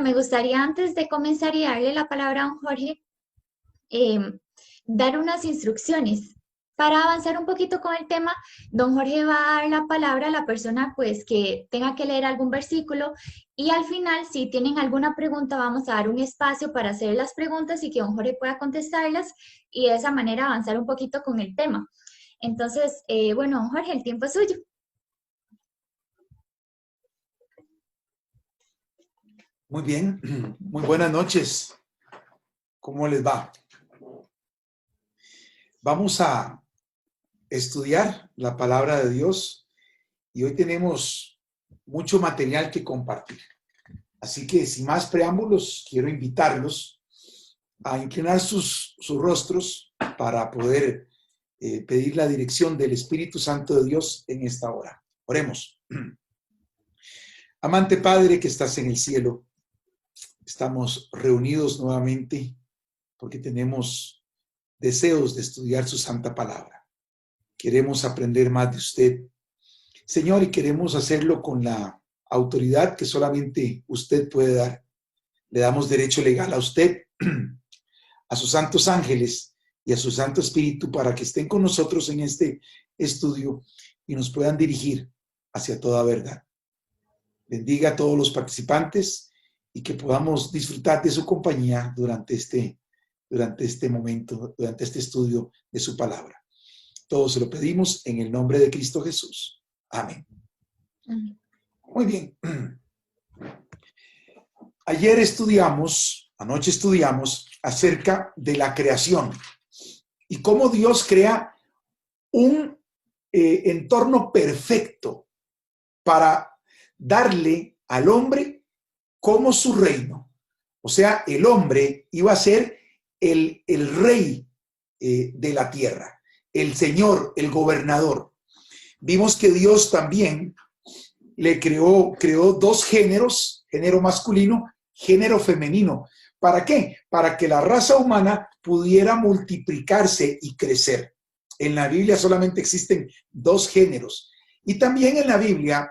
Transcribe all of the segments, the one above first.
me gustaría antes de comenzar y darle la palabra a don Jorge, eh, dar unas instrucciones. Para avanzar un poquito con el tema, don Jorge va a dar la palabra a la persona pues que tenga que leer algún versículo y al final, si tienen alguna pregunta, vamos a dar un espacio para hacer las preguntas y que don Jorge pueda contestarlas y de esa manera avanzar un poquito con el tema. Entonces, bueno, don Jorge, el tiempo es suyo. Muy bien, muy buenas noches. ¿Cómo les va? Vamos a estudiar la palabra de Dios y hoy tenemos mucho material que compartir. Así que sin más preámbulos, quiero invitarlos a inclinar sus rostros para poder pedir la dirección del Espíritu Santo de Dios en esta hora. Oremos. Amante Padre que estás en el cielo, estamos reunidos nuevamente porque tenemos deseos de estudiar su santa palabra. Queremos aprender más de usted, Señor, y queremos hacerlo con la autoridad que solamente usted puede dar. Le damos derecho legal a usted, a sus santos ángeles y a su Santo Espíritu para que estén con nosotros en este estudio y nos puedan dirigir hacia toda verdad. Bendiga a todos los participantes y que podamos disfrutar de su compañía durante este momento, durante este estudio de su palabra. Todo se lo pedimos en el nombre de Cristo Jesús. Amén. Muy bien. Anoche estudiamos acerca de la creación y cómo Dios crea un entorno perfecto para darle al hombre como su reino. O sea, el hombre iba a ser el rey de la tierra, el señor, el gobernador. Vimos que Dios también le creó dos géneros, género masculino, género femenino. ¿Para qué? Para que la raza humana pudiera multiplicarse y crecer. En la Biblia solamente existen dos géneros. Y también en la Biblia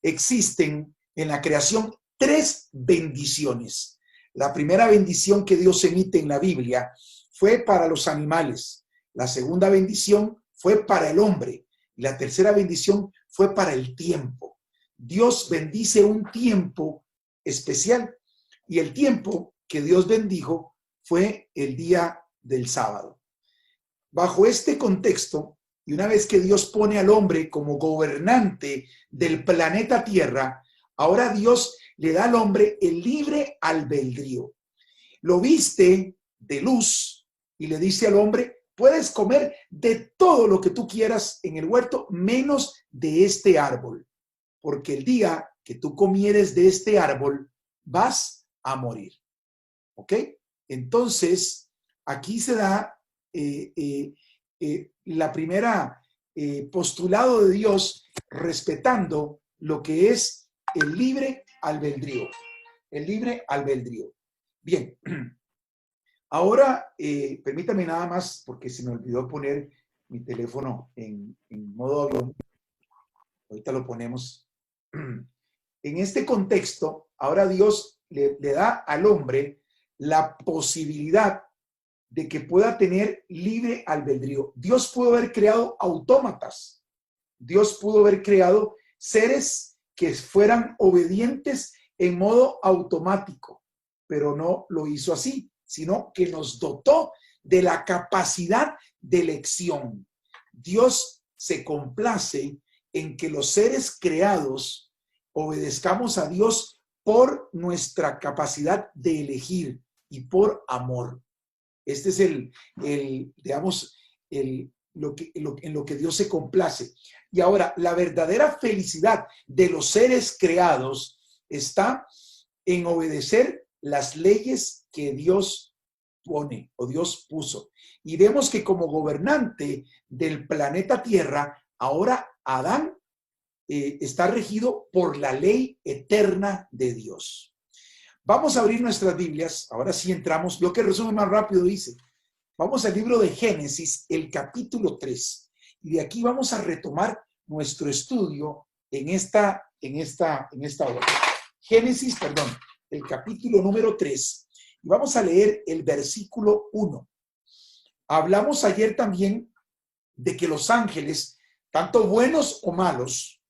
existen en la creación tres bendiciones. La primera bendición que Dios emite en la Biblia fue para los animales. La segunda bendición fue para el hombre. Y la tercera bendición fue para el tiempo. Dios bendice un tiempo especial. Y el tiempo que Dios bendijo fue el día del sábado. Bajo este contexto, y una vez que Dios pone al hombre como gobernante del planeta Tierra, ahora Dios le da al hombre el libre albedrío. Lo viste de luz y le dice al hombre, puedes comer de todo lo que tú quieras en el huerto, menos de este árbol, porque el día que tú comieres de este árbol, vas a morir. ¿Ok? Entonces, aquí se da la primera postulado de Dios respetando lo que es el libre albedrío. El libre albedrío. Bien, ahora permítame nada más, porque se me olvidó poner mi teléfono en modo avión. Ahorita lo ponemos. En este contexto, ahora Dios le da al hombre la posibilidad de que pueda tener libre albedrío. Dios pudo haber creado autómatas. Dios pudo haber creado seres que fueran obedientes en modo automático, pero no lo hizo así, sino que nos dotó de la capacidad de elección. Dios se complace en que los seres creados obedezcamos a Dios por nuestra capacidad de elegir y por amor. Este es en lo que Dios se complace. Y ahora, la verdadera felicidad de los seres creados está en obedecer las leyes que Dios pone o Dios puso. Y vemos que como gobernante del planeta Tierra, ahora Adán está regido por la ley eterna de Dios. Vamos a abrir nuestras Biblias. Ahora sí entramos. Yo que resumen más rápido dice. Vamos al libro de Génesis, el capítulo 3. Y de aquí vamos a retomar nuestro estudio en esta hora. Génesis, perdón. el capítulo número 3, y vamos a leer el versículo 1. Hablamos ayer también de que los ángeles, tanto buenos o malos,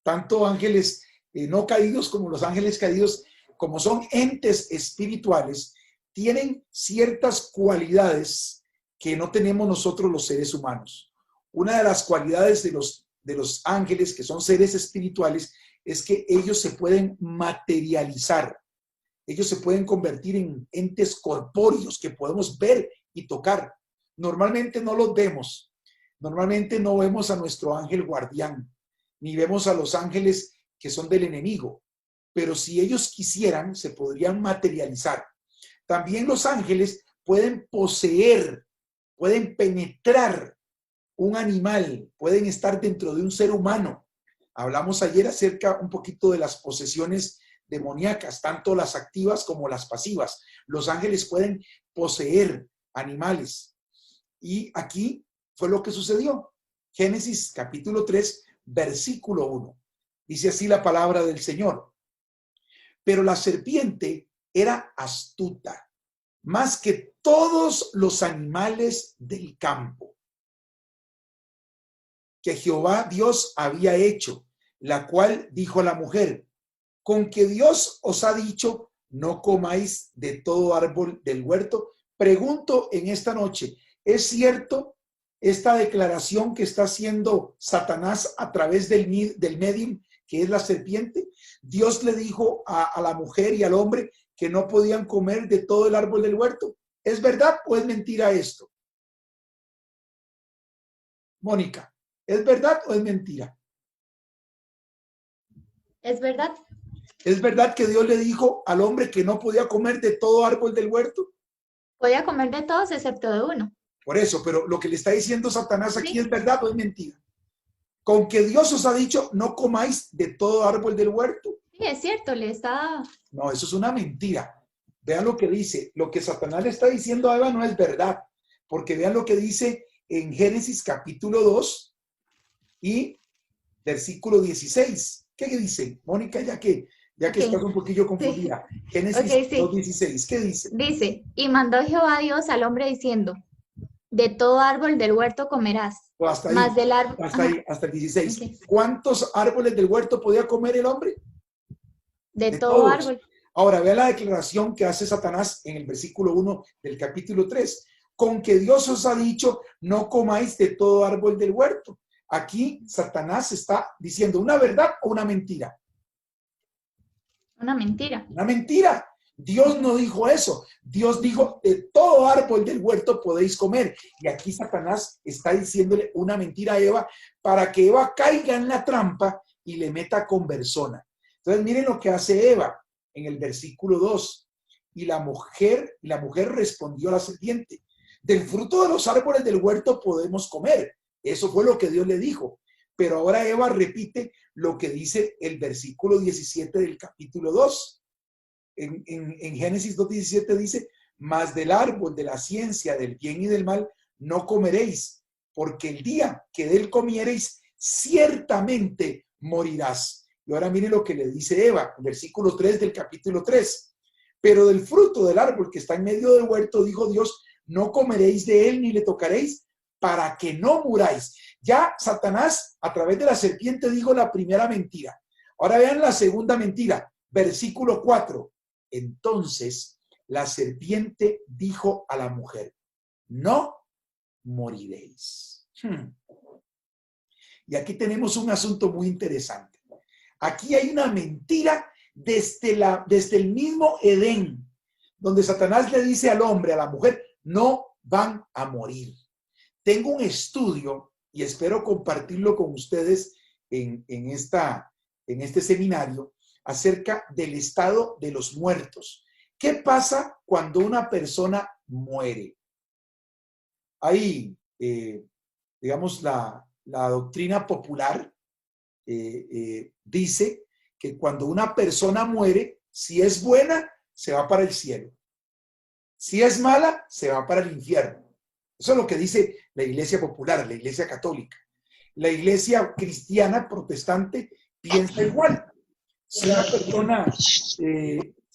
tanto ángeles no caídos como los ángeles caídos, como son entes espirituales, tienen ciertas cualidades que no tenemos nosotros los seres humanos. Una de las cualidades de los ángeles, que son seres espirituales, es que ellos se pueden materializar. Ellos se pueden convertir en entes corpóreos que podemos ver y tocar. Normalmente no los vemos. Normalmente no vemos a nuestro ángel guardián, ni vemos a los ángeles que son del enemigo. Pero si ellos quisieran, se podrían materializar. También los ángeles pueden poseer, pueden penetrar un animal, pueden estar dentro de un ser humano. Hablamos ayer acerca un poquito de las posesiones demoníacas, tanto las activas como las pasivas. Los ángeles pueden poseer animales. Y aquí fue lo que sucedió. Génesis capítulo 3, versículo 1. Dice así la palabra del Señor. Pero la serpiente era astuta, más que todos los animales del campo que Jehová Dios había hecho, la cual dijo a la mujer: con que Dios os ha dicho, no comáis de todo árbol del huerto. Pregunto en esta noche, ¿es cierto esta declaración que está haciendo Satanás a través del medium, que es la serpiente? Dios le dijo a la mujer y al hombre que no podían comer de todo el árbol del huerto. ¿Es verdad o es mentira esto? Mónica, ¿es verdad o es mentira? Es verdad. ¿Es verdad que Dios le dijo al hombre que no podía comer de todo árbol del huerto? Podía comer de todos excepto de uno. Por eso, pero lo que le está diciendo Satanás aquí, Sí. ¿es verdad o es mentira? Con que Dios os ha dicho, no comáis de todo árbol del huerto. Sí, es cierto, le está... No, eso es una mentira. Vean lo que dice. Lo que Satanás le está diciendo a Eva no es verdad. Porque vean lo que dice en Génesis capítulo 2 y versículo 16. ¿Qué dice? Mónica, ya que estás un poquillo confundida. Sí. Génesis 2:16. ¿Qué dice? Dice, y mandó Jehová Dios al hombre diciendo, de todo árbol del huerto comerás. O hasta ahí, más del árbol. Hasta el 16. Okay. ¿Cuántos árboles del huerto podía comer el hombre? De todo árbol. Ahora, vea la declaración que hace Satanás en el versículo 1 del capítulo 3. Con que Dios os ha dicho, no comáis de todo árbol del huerto. Aquí Satanás está diciendo una verdad o una mentira. Una mentira. Una mentira. Dios no dijo eso. Dios dijo, de todo árbol del huerto podéis comer. Y aquí Satanás está diciéndole una mentira a Eva para que Eva caiga en la trampa y le meta conversona. Entonces miren lo que hace Eva en el versículo 2. Y la mujer respondió a la serpiente: del fruto de los árboles del huerto podemos comer. Eso fue lo que Dios le dijo. Pero ahora Eva repite lo que dice el versículo 17 del capítulo 2. En Génesis 2:17 dice: mas del árbol de la ciencia del bien y del mal no comeréis, porque el día que de él comiereis, ciertamente morirás. Y ahora mire lo que le dice Eva, versículo 3 del capítulo 3. Pero del fruto del árbol que está en medio del huerto, dijo Dios, no comeréis de él ni le tocaréis, para que no muráis. Ya Satanás, a través de la serpiente, dijo la primera mentira. Ahora vean la segunda mentira, versículo 4. Entonces la serpiente dijo a la mujer: no moriréis. Y aquí tenemos un asunto muy interesante. Aquí hay una mentira desde el mismo Edén, donde Satanás le dice al hombre, a la mujer, no van a morir. Tengo un estudio y espero compartirlo con ustedes en este seminario acerca del estado de los muertos. ¿Qué pasa cuando una persona muere? Hay, digamos, la doctrina popular dice que cuando una persona muere, si es buena, se va para el cielo. Si es mala, se va para el infierno. Eso es lo que dice la iglesia popular, la iglesia católica. La iglesia cristiana protestante piensa igual. Si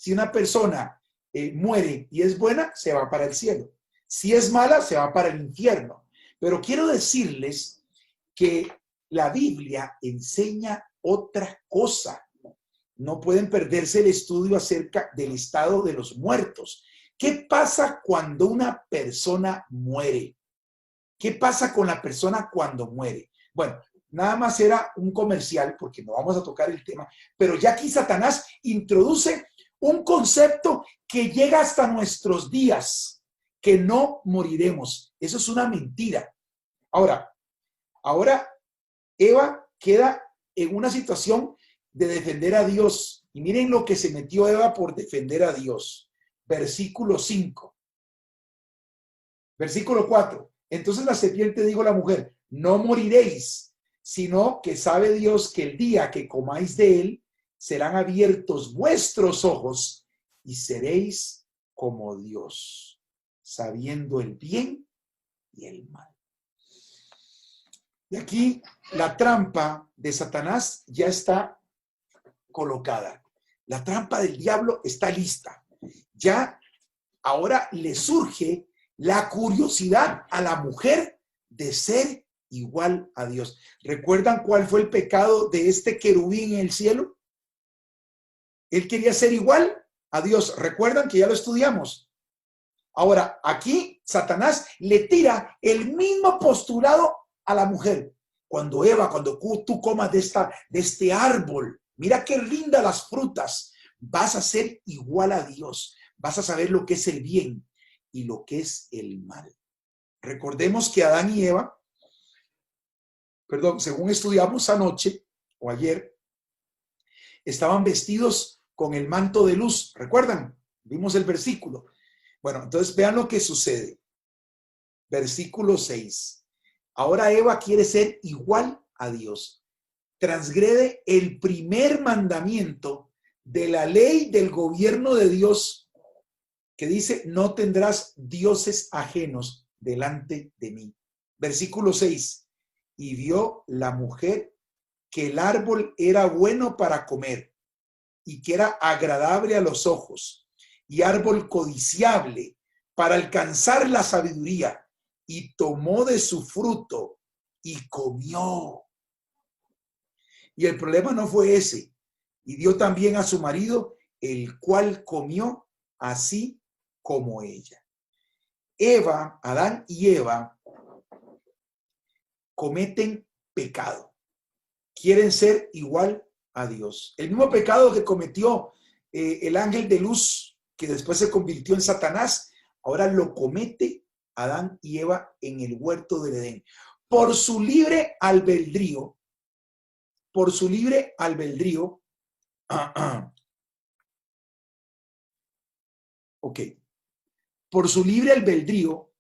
Si una persona muere y es buena, se va para el cielo. Si es mala, se va para el infierno. Pero quiero decirles que la Biblia enseña otra cosa. No pueden perderse el estudio acerca del estado de los muertos. ¿Qué pasa cuando una persona muere? ¿Qué pasa con la persona cuando muere? Bueno, nada más era un comercial porque no vamos a tocar el tema, pero ya aquí Satanás introduce un concepto que llega hasta nuestros días, que no moriremos. Eso es una mentira. Ahora Eva queda en una situación de defender a Dios. Y miren lo que se metió Eva por defender a Dios. Versículo 5. Versículo 4. Entonces la serpiente dijo a la mujer, no moriréis, sino que sabe Dios que el día que comáis de él, serán abiertos vuestros ojos y seréis como Dios, sabiendo el bien y el mal. Y aquí la trampa de Satanás ya está colocada. La trampa del diablo está lista. Ya ahora le surge la curiosidad a la mujer de ser igual a Dios. ¿Recuerdan cuál fue el pecado de este querubín en el cielo? Él quería ser igual a Dios. ¿Recuerdan que ya lo estudiamos? Ahora, aquí Satanás le tira el mismo postulado a la mujer. Cuando Eva, cuando tú comas de este árbol, mira qué lindas las frutas, vas a ser igual a Dios. Vas a saber lo que es el bien y lo que es el mal. Recordemos que Adán y Eva, según estudiamos anoche o ayer, estaban vestidos con el manto de luz. ¿Recuerdan? Vimos el versículo. Bueno, entonces vean lo que sucede. Versículo 6. Ahora Eva quiere ser igual a Dios. Transgrede el primer mandamiento de la ley del gobierno de Dios que dice, no tendrás dioses ajenos delante de mí. Versículo 6. Y vio la mujer que el árbol era bueno para comer y que era agradable a los ojos y árbol codiciable para alcanzar la sabiduría, y tomó de su fruto y comió. Y el problema no fue ese. Y dio también a su marido, el cual comió así como ella. Adán y Eva cometen pecado. Quieren ser igual a Dios. El mismo pecado que cometió el ángel de luz, que después se convirtió en Satanás, ahora lo comete Adán y Eva en el huerto del Edén. Por su libre albedrío, por su libre albedrío,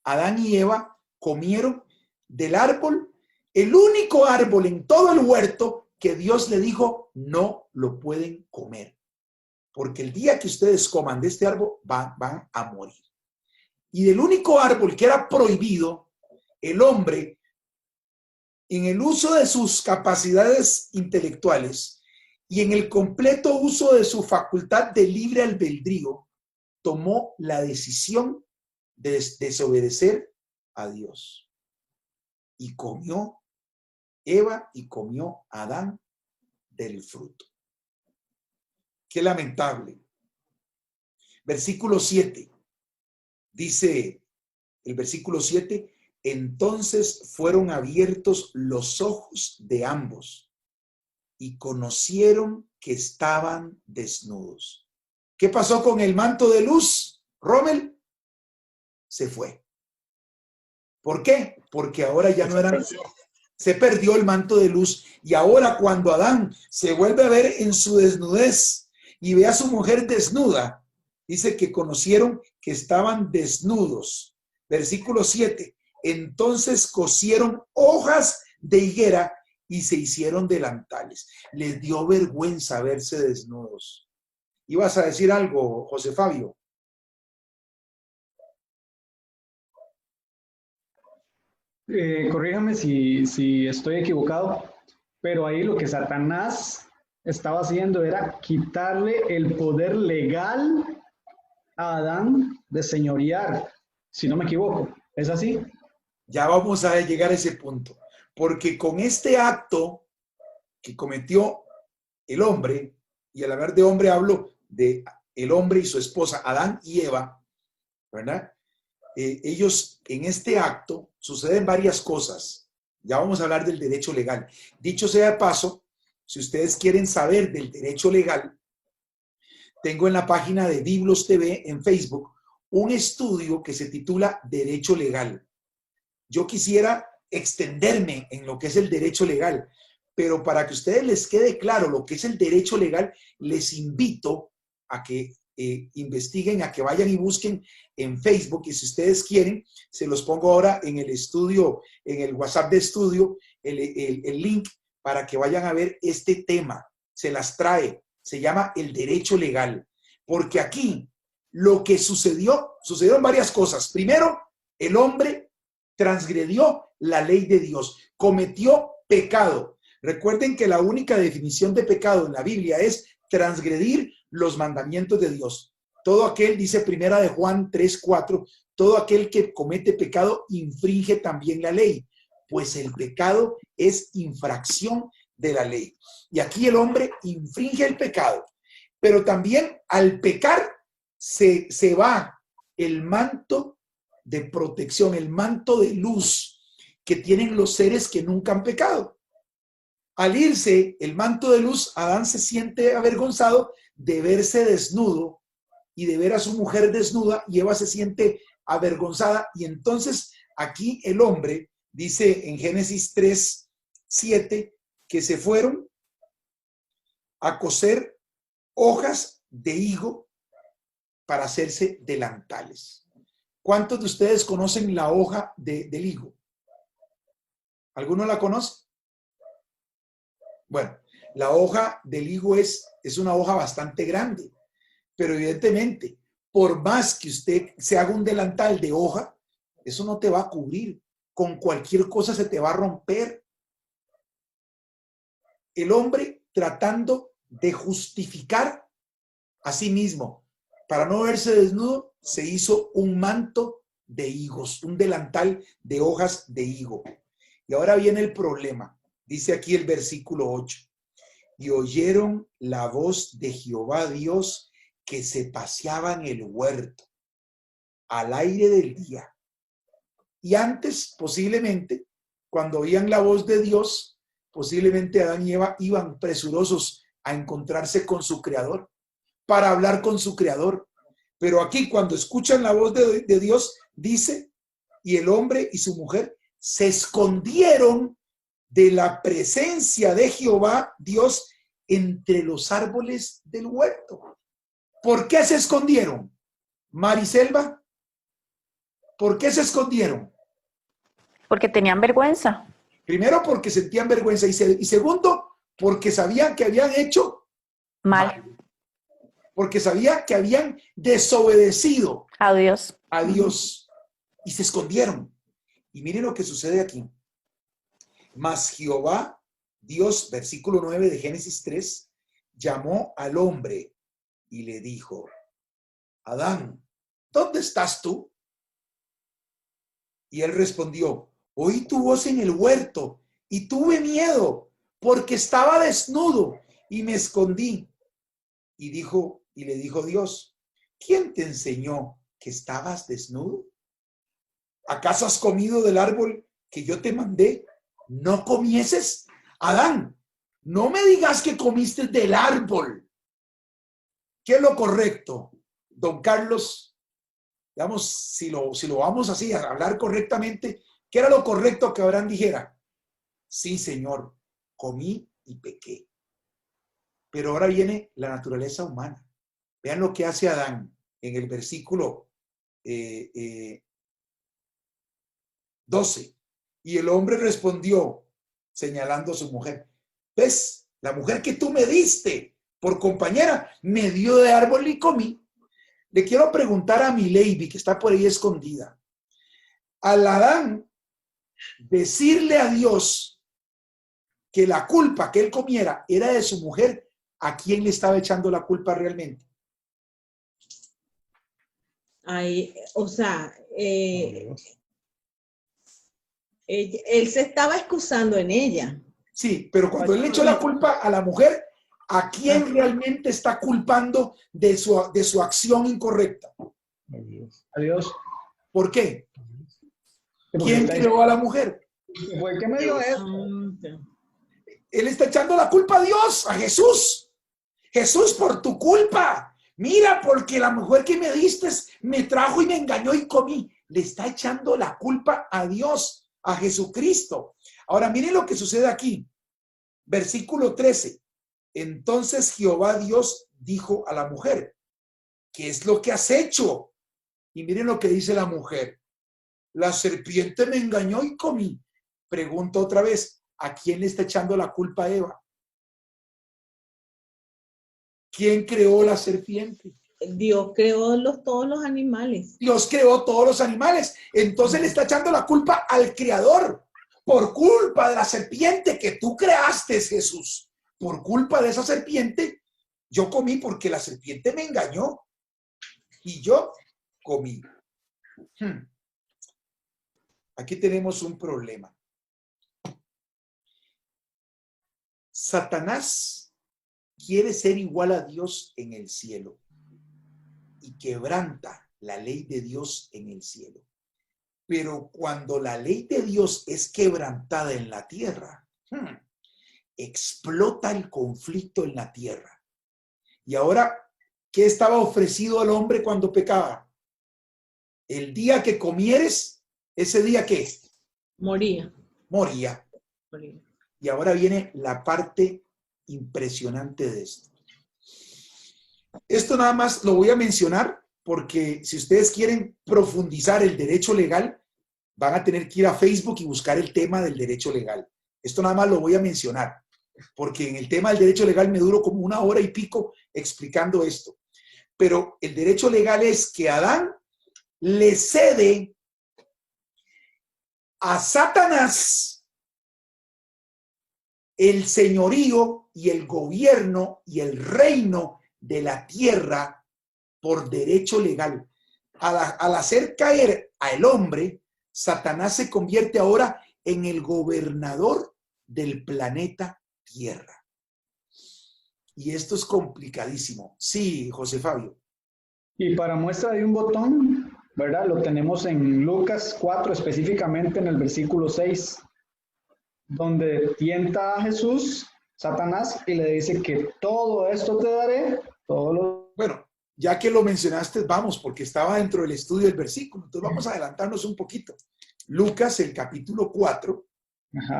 Adán y Eva comieron del árbol, el único árbol en todo el huerto que Dios le dijo, no lo pueden comer, porque el día que ustedes coman de este árbol van a morir. Y del único árbol que era prohibido, el hombre, en el uso de sus capacidades intelectuales y en el completo uso de su facultad de libre albedrío, tomó la decisión de desobedecer a Dios. Y comió Eva y comió Adán del fruto. Qué lamentable. Versículo 7. Dice el versículo 7, entonces fueron abiertos los ojos de ambos y conocieron que estaban desnudos. ¿Qué pasó con el manto de luz, Rommel? Se fue. ¿Por qué? Porque ahora ya no eran... Se perdió el manto de luz, y ahora cuando Adán se vuelve a ver en su desnudez y ve a su mujer desnuda, dice que conocieron que estaban desnudos. Versículo 7. Entonces cosieron hojas de higuera y se hicieron delantales. Les dio vergüenza verse desnudos. ¿Ibas a decir algo, José Fabio? Corríjame si estoy equivocado, pero ahí lo que Satanás estaba haciendo era quitarle el poder legal a Adán de señorear, si no me equivoco. ¿Es así? Ya vamos a llegar a ese punto, porque con este acto que cometió el hombre, y al hablar de hombre hablo de el hombre y su esposa, Adán y Eva, ¿verdad? Ellos en este acto suceden varias cosas. Ya vamos a hablar del derecho legal. Dicho sea de paso, si ustedes quieren saber del derecho legal, tengo en la página de Biblos TV en Facebook un estudio que se titula Derecho Legal. Yo quisiera extenderme en lo que es el derecho legal, pero para que a ustedes les quede claro lo que es el derecho legal, les invito a que investiguen, a que vayan y busquen en Facebook, y si ustedes quieren, se los pongo ahora en el estudio, en el WhatsApp de estudio, el link para que vayan a ver este tema. Se las trae, se llama el derecho legal, porque aquí lo que sucedieron varias cosas. Primero, el hombre transgredió la ley de Dios, cometió pecado. Recuerden que la única definición de pecado en la Biblia es transgredir los mandamientos de Dios. Todo aquel, dice primera de Juan 3:4, todo aquel que comete pecado infringe también la ley, pues el pecado es infracción de la ley. Y aquí el hombre infringe el pecado, pero también al pecar se va el manto de protección, el manto de luz que tienen los seres que nunca han pecado. Al irse el manto de luz, Adán se siente avergonzado de verse desnudo y de ver a su mujer desnuda, y Eva se siente avergonzada, y entonces aquí el hombre dice en Génesis 3:7 que se fueron a coser hojas de higo para hacerse delantales. ¿Cuántos de ustedes conocen la hoja del higo? ¿Alguno la conoce? Bueno, la hoja del higo es una hoja bastante grande, pero evidentemente, por más que usted se haga un delantal de hoja, eso no te va a cubrir. Con cualquier cosa se te va a romper. El hombre tratando de justificar a sí mismo para no verse desnudo, se hizo un manto de higos, un delantal de hojas de higo. Y ahora viene el problema. Dice aquí el versículo 8. Y oyeron la voz de Jehová Dios que se paseaba en el huerto al aire del día. Y antes, posiblemente, cuando oían la voz de Dios, posiblemente Adán y Eva iban presurosos a encontrarse con su Creador, para hablar con su Creador. Pero aquí, cuando escuchan la voz de Dios, dice, y el hombre y su mujer se escondieron de la presencia de Jehová Dios entre los árboles del huerto. ¿Por qué se escondieron? Mariselva, ¿por qué se escondieron? Porque tenían vergüenza. Primero, porque sentían vergüenza, y segundo, porque sabían que habían hecho Mal. Porque sabían que habían desobedecido A Dios. a Dios y se escondieron. Y miren lo que sucede aquí. Mas Jehová, Dios, versículo 9 de Génesis 3, llamó al hombre y le dijo: Adán, ¿dónde estás tú? Y él respondió: oí tu voz en el huerto y tuve miedo porque estaba desnudo y me escondí. Y le dijo Dios: ¿quién te enseñó que estabas desnudo? ¿Acaso has comido del árbol que yo te mandé? ¿No comieses? Adán, no me digas que comiste del árbol. ¿Qué es lo correcto, don Carlos? Digamos, si lo vamos así a hablar correctamente, ¿qué era lo correcto que Abraham dijera? Sí, Señor, comí y pequé. Pero ahora viene la naturaleza humana. Vean lo que hace Adán en el versículo 12. Y el hombre respondió, señalando a su mujer: ¿ves? La mujer que tú me diste por compañera me dio de árbol y comí. Le quiero preguntar a mi Lady, que está por ahí escondida. Al Adán decirle a Dios que la culpa que él comiera era de su mujer, ¿a quién le estaba echando la culpa realmente? Ahí, o sea, él se estaba excusando en ella. Sí, pero cuando él le echó la culpa a la mujer, ¿a quién realmente está culpando de su acción incorrecta? A Dios. ¿Por qué? Porque ¿Quién está creó a la mujer? diciendo, fue el que me dio eso. Él está echando la culpa a Dios, a Jesús. Jesús, por tu culpa. Mira, porque la mujer que me diste me trajo y me engañó y comí. Le está echando la culpa a Dios, a Jesucristo. Ahora, miren lo que sucede aquí. Versículo 13. Entonces Jehová Dios dijo a la mujer, ¿qué es lo que has hecho? Y miren lo que dice la mujer. La serpiente me engañó y comí. Pregunto otra vez, ¿a quién le está echando la culpa a Eva? ¿Quién creó la serpiente? Dios creó todos los animales. Dios creó todos los animales. Entonces le está echando la culpa al Creador. Por culpa de la serpiente que tú creaste, Jesús. Por culpa de esa serpiente, yo comí porque la serpiente me engañó. Y yo comí. Aquí tenemos un problema. Satanás quiere ser igual a Dios en el cielo y quebranta la ley de Dios en el cielo. Pero cuando la ley de Dios es quebrantada en la tierra, explota el conflicto en la tierra. Y ahora, ¿qué estaba ofrecido al hombre cuando pecaba? El día que comieres, ese día ¿qué? Moría. Moría. Y ahora viene la parte impresionante de esto. Esto nada más lo voy a mencionar porque si ustedes quieren profundizar el derecho legal, van a tener que ir a Facebook y buscar el tema del derecho legal. Esto nada más lo voy a mencionar porque en el tema del derecho legal me duró como 1 hora y pico explicando esto. Pero el derecho legal es que Adán le cede a Satanás el señorío y el gobierno y el reino de la tierra por derecho legal. Al hacer caer al hombre, Satanás se convierte ahora en el gobernador del planeta Tierra. Y esto es complicadísimo. Sí, José Fabio. Y para muestra de un botón, ¿verdad? Lo tenemos en Lucas 4, específicamente en el versículo 6, donde tienta a Jesús, Satanás, y le dice que todo esto te daré, todo lo... Bueno, ya que lo mencionaste, vamos, porque estaba dentro del estudio del versículo. Entonces vamos a adelantarnos un poquito. Lucas, el capítulo 4,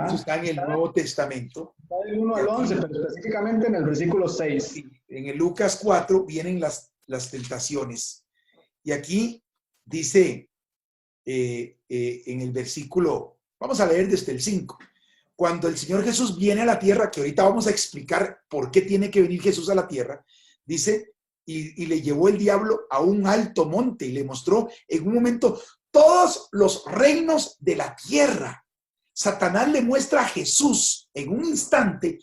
eso está en el Nuevo Testamento. Está del 1 al 11, pero específicamente en el versículo 6. En el Lucas 4 vienen las tentaciones. Y aquí dice en el versículo, vamos a leer desde el 5. Cuando el Señor Jesús viene a la tierra, que ahorita vamos a explicar por qué tiene que venir Jesús a la tierra, dice, y le llevó el diablo a un alto monte y le mostró en un momento todos los reinos de la tierra. Satanás le muestra a Jesús en un instante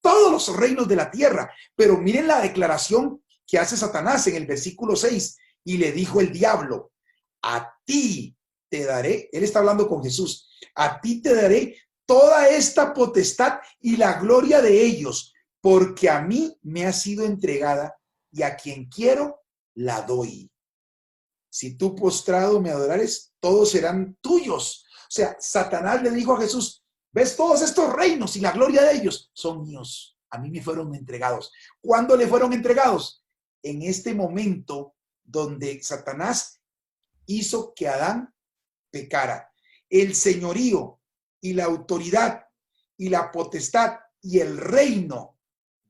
todos los reinos de la tierra. Pero miren la declaración que hace Satanás en el versículo 6. Y le dijo el diablo, a ti te daré, él está hablando con Jesús, a ti te daré toda esta potestad y la gloria de ellos, porque a mí me ha sido entregada y a quien quiero la doy. Si tú postrado me adorares, todos serán tuyos. O sea, Satanás le dijo a Jesús, ¿ves todos estos reinos y la gloria de ellos? Son míos, a mí me fueron entregados. ¿Cuándo le fueron entregados? En este momento donde Satanás hizo que Adán pecara. El señorío y la autoridad y la potestad y el reino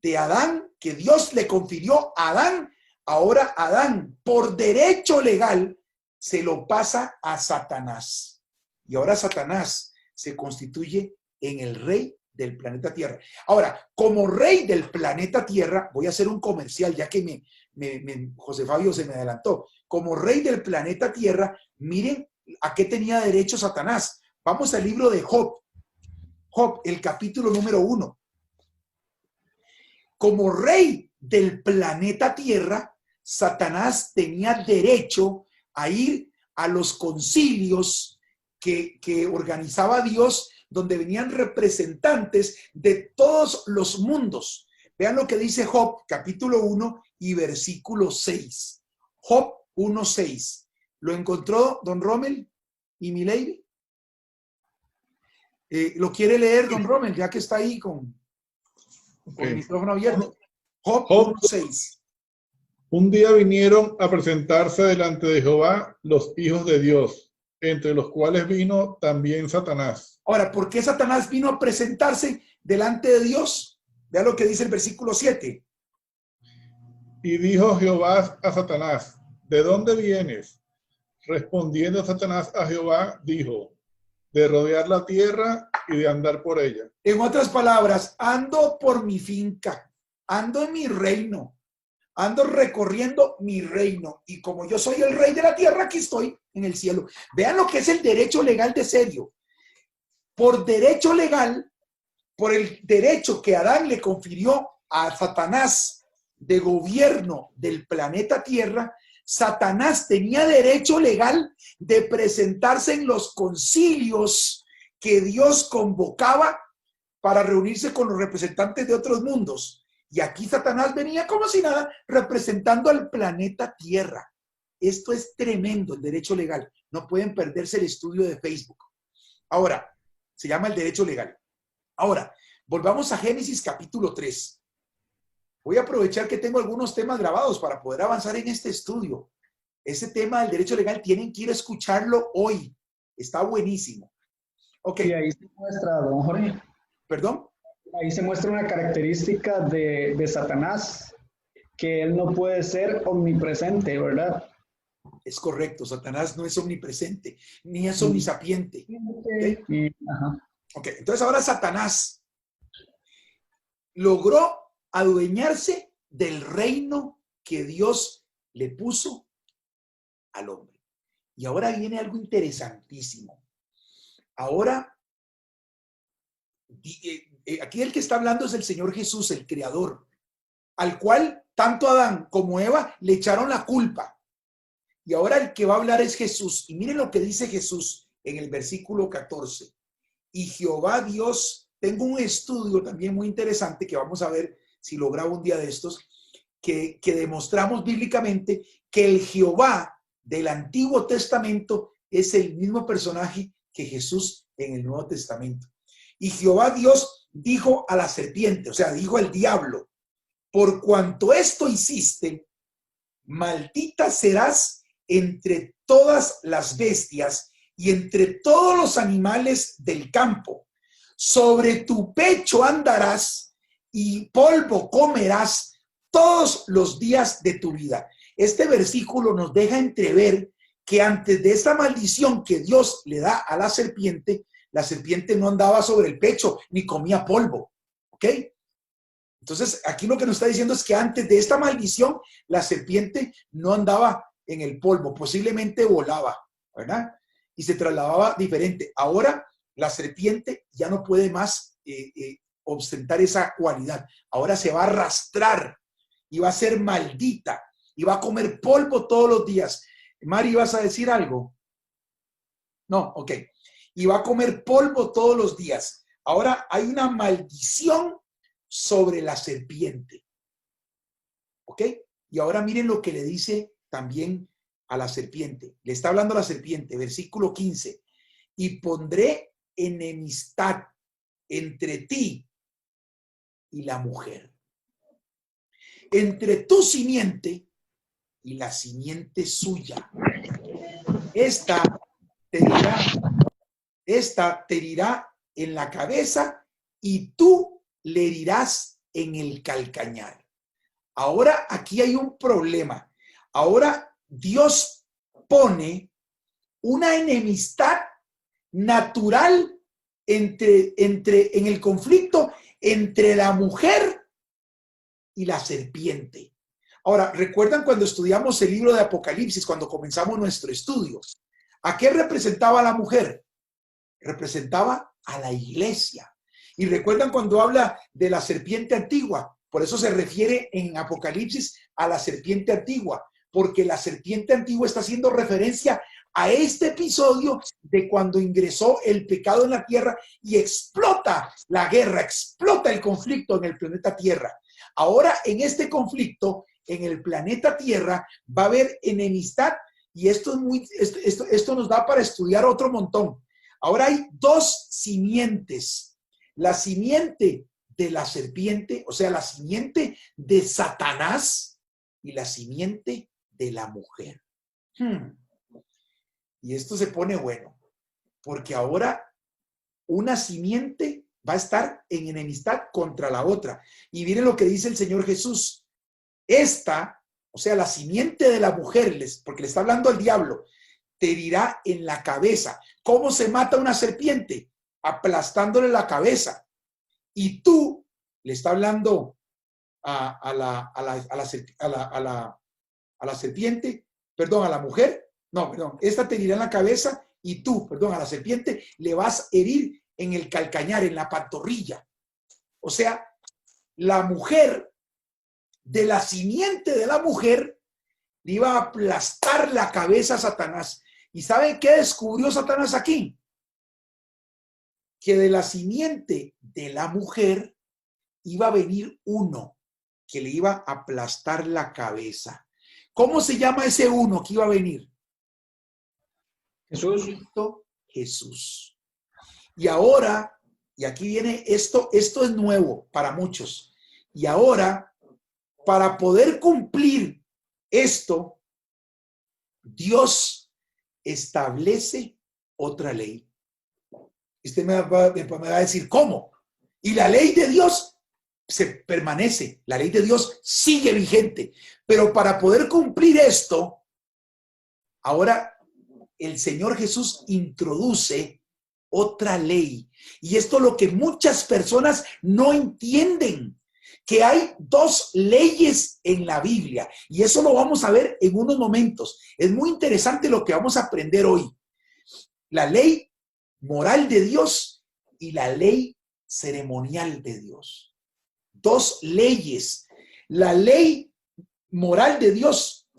de Adán, que Dios le confirió a Adán, ahora Adán, por derecho legal, se lo pasa a Satanás. Y ahora Satanás se constituye en el rey del planeta Tierra. Ahora, como rey del planeta Tierra, voy a hacer un comercial, ya que José Fabio se me adelantó. Como rey del planeta Tierra, miren a qué tenía derecho Satanás. Vamos al libro de Job. Job, el capítulo número 1. como rey del planeta Tierra, Satanás tenía derecho a ir a los concilios que organizaba Dios, donde venían representantes de todos los mundos. Vean lo que dice Job, capítulo 1 y versículo 6. Job 1:6. ¿Lo encontró don Rommel y Milady? ¿Lo quiere leer don Rommel, ya que está ahí con el micrófono abierto? Job 1:6. Un día vinieron a presentarse delante de Jehová los hijos de Dios, entre los cuales vino también Satanás. Ahora, ¿por qué Satanás vino a presentarse delante de Dios? Vea lo que dice el versículo 7. Y dijo Jehová a Satanás, ¿de dónde vienes? Respondiendo Satanás a Jehová, dijo, de rodear la tierra y de andar por ella. En otras palabras, ando por mi finca, ando en mi reino, ando recorriendo mi reino, y como yo soy el rey de la tierra, aquí estoy en el cielo. Vean lo que es el derecho legal de serio. Por derecho legal, por el derecho que Adán le confirió a Satanás de gobierno del planeta Tierra, Satanás tenía derecho legal de presentarse en los concilios que Dios convocaba para reunirse con los representantes de otros mundos. Y aquí Satanás venía como si nada, representando al planeta Tierra. Esto es tremendo, el derecho legal. No pueden perderse el estudio de Facebook. Ahora, se llama el derecho legal. Ahora, volvamos a Génesis capítulo 3. Voy a aprovechar que tengo algunos temas grabados para poder avanzar en este estudio. Ese tema del derecho legal tienen que ir a escucharlo hoy. Está buenísimo. Ok. Y ahí se muestra, don Jorge. ¿Perdón? Ahí se muestra una característica de Satanás, que él no puede ser omnipresente, ¿verdad? Es correcto, Satanás no es omnipresente, ni es omnisapiente. ¿Okay? Ok, entonces ahora Satanás logró adueñarse del reino que Dios le puso al hombre. Y ahora viene algo interesantísimo. Ahora, aquí el que está hablando es el Señor Jesús, el Creador, al cual tanto Adán como Eva le echaron la culpa. Y ahora el que va a hablar es Jesús. Y miren lo que dice Jesús en el versículo 14. Y Jehová Dios, tengo un estudio también muy interesante que vamos a ver si lo grabo un día de estos, que demostramos bíblicamente que el Jehová del Antiguo Testamento es el mismo personaje que Jesús en el Nuevo Testamento. Y Jehová Dios dijo a la serpiente, o sea, dijo al diablo, por cuanto esto hiciste, maldita serás entre todas las bestias y entre todos los animales del campo. Sobre tu pecho andarás y polvo comerás todos los días de tu vida. Este versículo nos deja entrever que antes de esta maldición que Dios le da a la serpiente no andaba sobre el pecho ni comía polvo. ¿Ok? Entonces, aquí lo que nos está diciendo es que antes de esta maldición, la serpiente no andaba en el polvo, posiblemente volaba, ¿verdad? Y se trasladaba diferente. Ahora, la serpiente ya no puede más ostentar esa cualidad. Ahora se va a arrastrar y va a ser maldita y va a comer polvo todos los días. Mari, ¿vas a decir algo? No, ok. Y va a comer polvo todos los días. Ahora hay una maldición sobre la serpiente. ¿Ok? Y ahora miren lo que le dice también a la serpiente. Le está hablando a la serpiente, versículo 15. Y pondré enemistad entre ti y la mujer, entre tu simiente y la simiente suya. Esta te herirá en la cabeza y tú le herirás en el calcañar. Ahora aquí hay un problema. Ahora Dios pone una enemistad natural en el conflicto entre la mujer y la serpiente. Ahora, ¿recuerdan cuando estudiamos el libro de Apocalipsis, cuando comenzamos nuestro estudio? ¿A qué representaba la mujer? Representaba a la iglesia. Y recuerdan cuando habla de la serpiente antigua, Por eso se refiere en Apocalipsis a la serpiente antigua, porque la serpiente antigua está haciendo referencia a este episodio de cuando ingresó el pecado en la tierra y explota la guerra, explota el conflicto en el planeta Tierra. Ahora, en este conflicto, en el planeta Tierra, va a haber enemistad y esto nos da para estudiar otro montón. Ahora hay dos simientes. La simiente de la serpiente, o sea, la simiente de Satanás y la simiente de la mujer. Y esto se pone bueno, porque ahora una simiente va a estar en enemistad contra la otra. Y miren lo que dice el Señor Jesús. Esta, o sea, la simiente de la mujer, porque le está hablando al diablo, te herirá en la cabeza. ¿Cómo se mata una serpiente? Aplastándole la cabeza. Y tú, le está hablando a la serpiente, perdón, a la mujer, no, perdón, esta te herirá en la cabeza y tú, perdón, a la serpiente le vas a herir en el calcañar, en la pantorrilla. O sea, la mujer, de la simiente de la mujer, le iba a aplastar la cabeza a Satanás. ¿Y saben qué descubrió Satanás aquí? Que de la simiente de la mujer iba a venir uno que le iba a aplastar la cabeza. ¿Cómo se llama ese uno que iba a venir? Jesús. Jesús. Y ahora, y aquí viene esto es nuevo para muchos. Y ahora, para poder cumplir esto, Dios establece otra ley. Usted me va a decir, ¿cómo? Y la ley de Dios se permanece, la ley de Dios sigue vigente. Pero para poder cumplir esto, ahora el Señor Jesús introduce otra ley. Y esto es lo que muchas personas no entienden, que hay dos leyes en la Biblia. Y eso lo vamos a ver en unos momentos. Es muy interesante lo que vamos a aprender hoy. La ley moral de Dios y la ley ceremonial de Dios. Dos leyes. La ley moral de Dios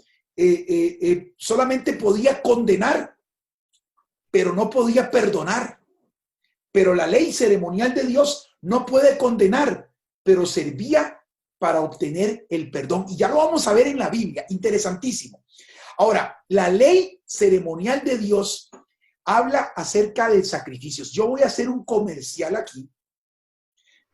solamente podía condenar, pero no podía perdonar. Pero la ley ceremonial de Dios no puede condenar, pero servía para obtener el perdón. Y ya lo vamos a ver en la Biblia. Interesantísimo. Ahora, la ley ceremonial de Dios habla acerca de sacrificios. Yo voy a hacer un comercial aquí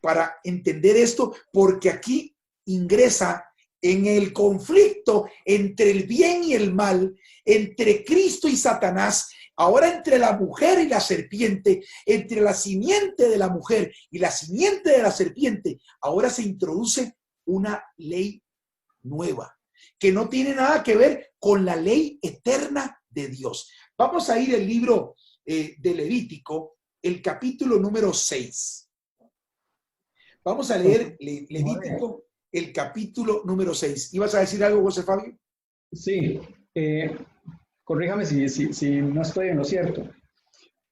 para entender esto, porque aquí ingresa en el conflicto entre el bien y el mal, entre Cristo y Satanás, ahora entre la mujer y la serpiente, entre la simiente de la mujer y la simiente de la serpiente, ahora se introduce una ley nueva, que no tiene nada que ver con la ley eterna de Dios. Vamos a ir al libro de Levítico, el capítulo número 6. Vamos a leer Levítico, el capítulo número 6. ¿Ibas a decir algo, José Fabio? Sí, corríjame si no estoy en lo cierto.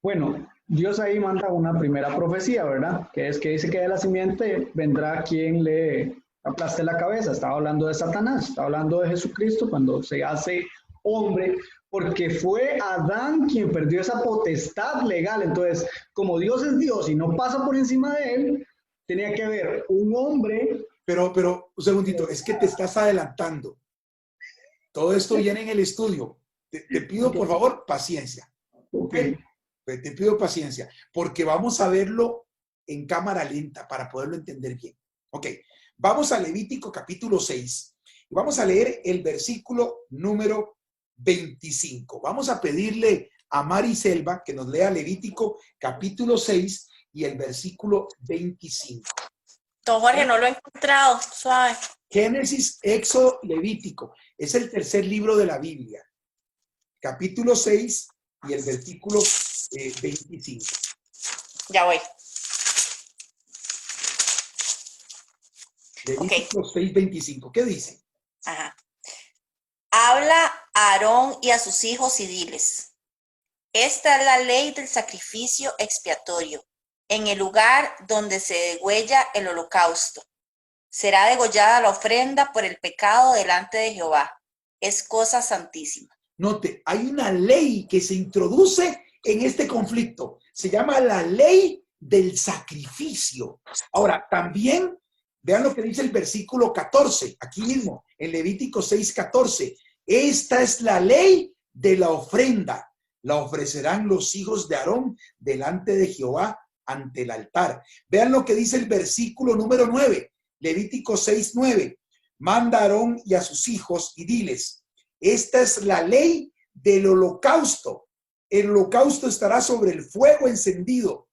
Bueno, Dios ahí manda una primera profecía, ¿verdad? Que es que dice que de la simiente vendrá quien le aplaste la cabeza. Estaba hablando de Satanás, estaba hablando de Jesucristo cuando se hace hombre, porque fue Adán quien perdió esa potestad legal. Entonces, como Dios es Dios y no pasa por encima de él, tenía que haber un hombre. Pero un segundito, es que te estás adelantando. Todo esto viene en el estudio. Te pido, por favor, paciencia. ¿Okay? Te pido paciencia, porque vamos a verlo en cámara lenta para poderlo entender bien. Ok, vamos a Levítico capítulo 6 y vamos a leer el versículo número 25. Vamos a pedirle a Mari Selva que nos lea Levítico capítulo 6 y el versículo 25. Don Jorge, no lo he encontrado, suave. Génesis, Éxodo, Levítico. Es el tercer libro de la Biblia. Capítulo 6 y el versículo 25. Ya voy. Levítico 6, 25. ¿Qué dice? Ajá. Habla a Aarón y a sus hijos y diles: esta es la ley del sacrificio expiatorio en el lugar donde se degüella el holocausto. Será degollada la ofrenda por el pecado delante de Jehová. Es cosa santísima. Note, hay una ley que se introduce en este conflicto. Se llama la ley del sacrificio. Ahora, también, vean lo que dice el versículo 14, aquí mismo, en Levítico 6:14. Esta es la ley de la ofrenda. La ofrecerán los hijos de Aarón delante de Jehová ante el altar. Vean lo que dice el versículo número 9, Levítico 6:9. Manda a Aarón y a sus hijos y diles, esta es la ley del holocausto. El holocausto estará sobre el fuego encendido,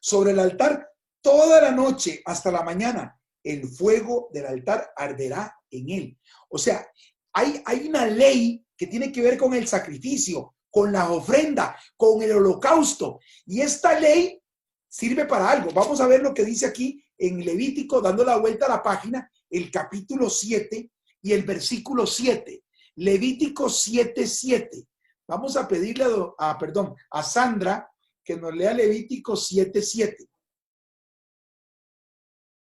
sobre el altar toda la noche hasta la mañana. El fuego del altar arderá en él. O sea, hay una ley que tiene que ver con el sacrificio, con la ofrenda, con el holocausto. Y esta ley sirve para algo. Vamos a ver lo que dice aquí en Levítico, dando la vuelta a la página, el capítulo 7 y el versículo 7. Levítico 7:7. Vamos a pedirle a Sandra que nos lea Levítico 7:7.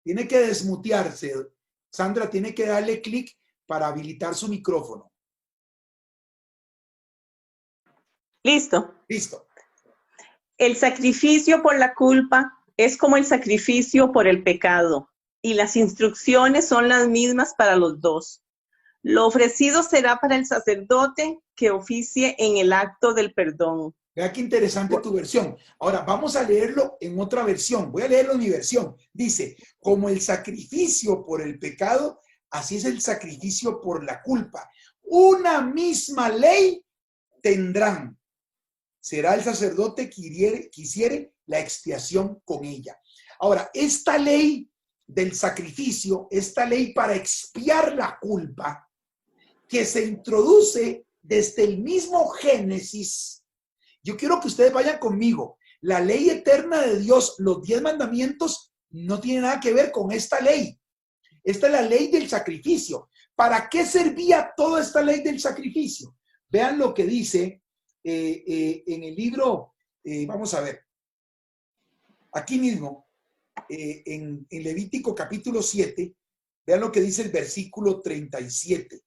Tiene que desmutearse. Sandra tiene que darle clic para habilitar su micrófono. Listo. Listo. El sacrificio por la culpa es como el sacrificio por el pecado, y las instrucciones son las mismas para los dos. Lo ofrecido será para el sacerdote que oficie en el acto del perdón. Vea qué interesante tu versión. Ahora vamos a leerlo en otra versión. Voy a leerlo en mi versión. Dice, como el sacrificio por el pecado, así es el sacrificio por la culpa. Una misma ley tendrán. Será el sacerdote que hiciere la expiación con ella. Ahora, esta ley del sacrificio, esta ley para expiar la culpa, que se introduce desde el mismo Génesis. Yo quiero que ustedes vayan conmigo. La ley eterna de Dios, los 10 mandamientos, no tiene nada que ver con esta ley. Esta es la ley del sacrificio. ¿Para qué servía toda esta ley del sacrificio? Vean lo que dice en el libro, vamos a ver, aquí mismo, en Levítico capítulo 7, vean lo que dice el versículo 37.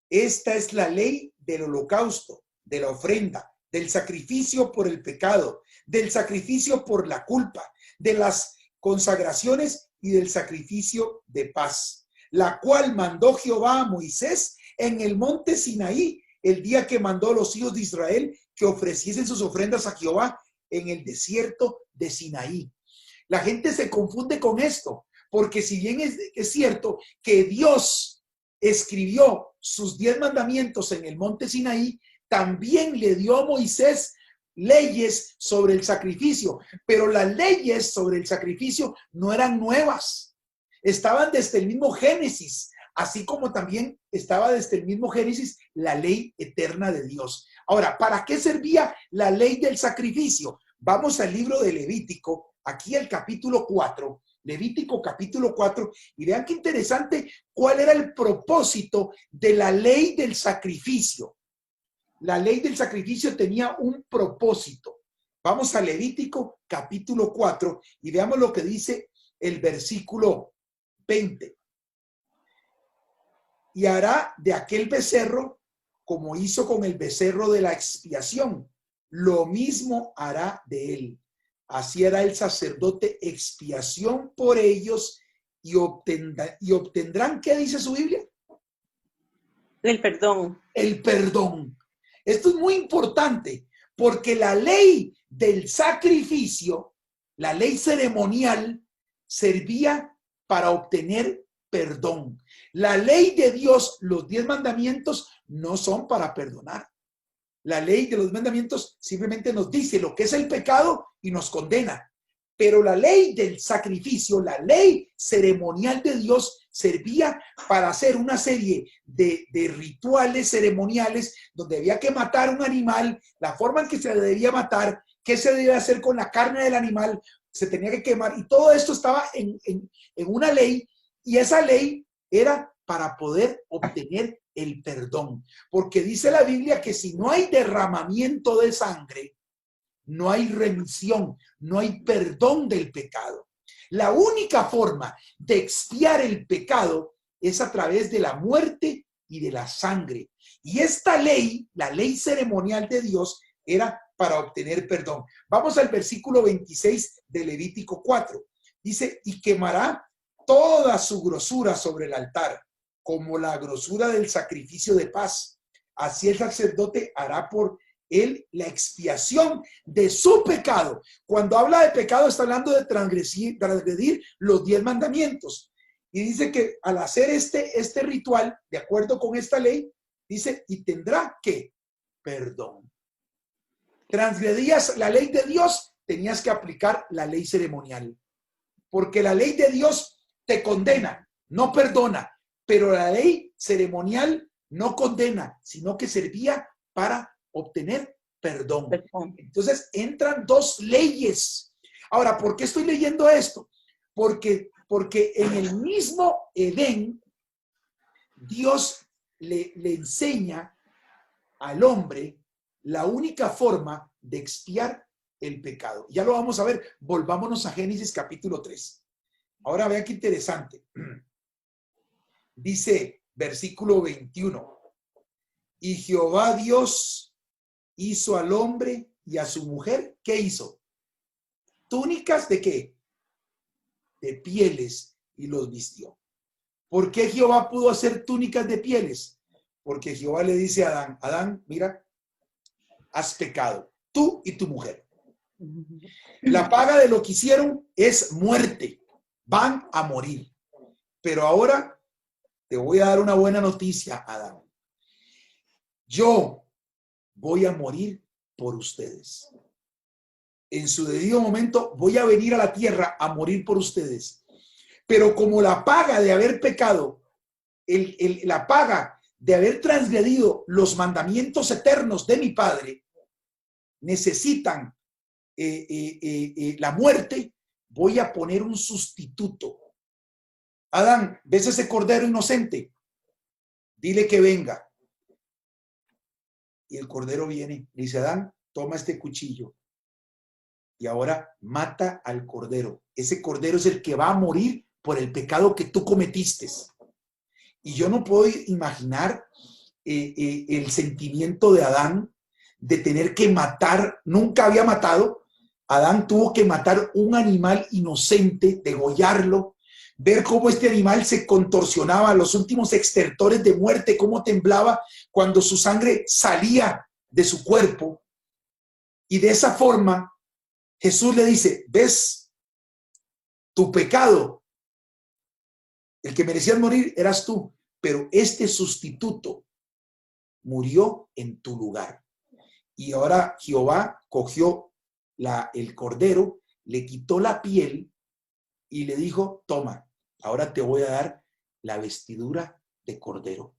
Esta es la ley del holocausto, de la ofrenda, del sacrificio por el pecado, del sacrificio por la culpa, de las consagraciones y del sacrificio de paz, la cual mandó Jehová a Moisés en el monte Sinaí, el día que mandó a los hijos de Israel que ofreciesen sus ofrendas a Jehová en el desierto de Sinaí. La gente se confunde con esto, porque si bien es cierto que Dios escribió sus 10 mandamientos en el monte Sinaí, también le dio a Moisés leyes sobre el sacrificio, pero las leyes sobre el sacrificio no eran nuevas, estaban desde el mismo Génesis, así como también estaba desde el mismo Génesis la ley eterna de Dios. Ahora, ¿para qué servía la ley del sacrificio? Vamos al libro de Levítico, aquí al capítulo 4, Levítico capítulo 4, y vean qué interesante cuál era el propósito de la ley del sacrificio. La ley del sacrificio tenía un propósito. Vamos a Levítico capítulo 4 y veamos lo que dice el versículo 20. Y hará de aquel becerro como hizo con el becerro de la expiación. Lo mismo hará de él. Así hará el sacerdote expiación por ellos y obtendrán, ¿qué dice su Biblia? El perdón. El perdón. Esto es muy importante porque la ley del sacrificio, la ley ceremonial, servía para obtener perdón. La ley de Dios, los 10 mandamientos, no son para perdonar. La ley de los mandamientos simplemente nos dice lo que es el pecado y nos condena. Pero la ley del sacrificio, la ley ceremonial de Dios, servía para hacer una serie de rituales ceremoniales donde había que matar un animal, la forma en que se debía matar, qué se debía hacer con la carne del animal, se tenía que quemar. Y todo esto estaba en una ley, y esa ley era para poder obtener el perdón. Porque dice la Biblia que si no hay derramamiento de sangre, no hay remisión, no hay perdón del pecado. La única forma de expiar el pecado es a través de la muerte y de la sangre. Y esta ley, la ley ceremonial de Dios, era para obtener perdón. Vamos al versículo 26 de Levítico 4. Dice, y quemará toda su grosura sobre el altar, como la grosura del sacrificio de paz. Así el sacerdote hará por él la expiación de su pecado. Cuando habla de pecado está hablando de transgredir los 10 mandamientos. Y dice que al hacer este ritual, de acuerdo con esta ley, dice, y tendrá que perdón. Transgredías la ley de Dios, tenías que aplicar la ley ceremonial. Porque la ley de Dios te condena, no perdona. Pero la ley ceremonial no condena, sino que servía para obtener perdón. Entonces entran dos leyes. Ahora, ¿por qué estoy leyendo esto? Porque en el mismo Edén, Dios le enseña al hombre la única forma de expiar el pecado. Ya lo vamos a ver. Volvámonos a Génesis capítulo 3. Ahora vean qué interesante. Dice, versículo 21. Y Jehová Dios hizo al hombre y a su mujer, ¿qué hizo? ¿Túnicas de qué? De pieles, y los vistió. ¿Por qué Jehová pudo hacer túnicas de pieles? Porque Jehová le dice a Adán, Adán, mira, has pecado, tú y tu mujer. La paga de lo que hicieron es muerte. Van a morir. Pero ahora te voy a dar una buena noticia, Adán. Yo voy a morir por ustedes. En su debido momento voy a venir a la tierra a morir por ustedes. Pero como la paga de haber pecado, la paga de haber transgredido los mandamientos eternos de mi Padre, necesitan la muerte, voy a poner un sustituto. Adán, ¿ves ese cordero inocente? Dile que venga. Y el cordero viene. Dice, Adán, toma este cuchillo. Y ahora mata al cordero. Ese cordero es el que va a morir por el pecado que tú cometiste. Y yo no puedo imaginar el sentimiento de Adán de tener que matar. Nunca había matado. Adán tuvo que matar un animal inocente, degollarlo, ver cómo este animal se contorsionaba, los últimos extertores de muerte, cómo temblaba cuando su sangre salía de su cuerpo. Y de esa forma, Jesús le dice, ¿ves? Tu pecado, el que merecías morir eras tú, pero este sustituto murió en tu lugar. Y ahora Jehová cogió el cordero, le quitó la piel y le dijo, toma, ahora te voy a dar la vestidura de cordero.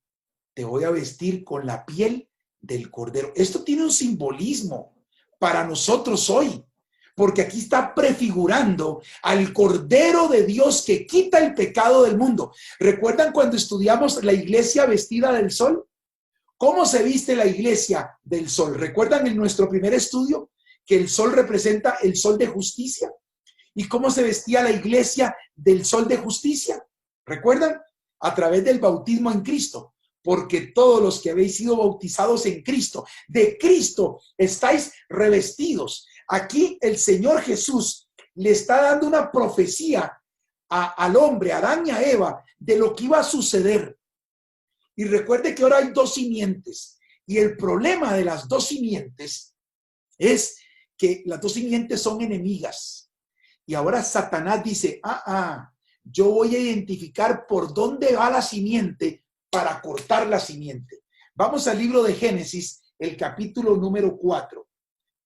Te voy a vestir con la piel del cordero. Esto tiene un simbolismo para nosotros hoy, porque aquí está prefigurando al Cordero de Dios que quita el pecado del mundo. ¿Recuerdan cuando estudiamos la iglesia vestida del sol? ¿Cómo se viste la iglesia del sol? ¿Recuerdan en nuestro primer estudio que el sol representa el sol de justicia? ¿Y cómo se vestía la iglesia del sol de justicia? ¿Recuerdan? A través del bautismo en Cristo. Porque todos los que habéis sido bautizados en Cristo, de Cristo estáis revestidos. Aquí el Señor Jesús le está dando una profecía al hombre, a Adán y a Eva, de lo que iba a suceder. Y recuerde que ahora hay dos simientes. Y el problema de las dos simientes es que las dos simientes son enemigas. Y ahora Satanás dice, yo voy a identificar por dónde va la simiente para cortar la simiente. Vamos al libro de Génesis, el capítulo número 4.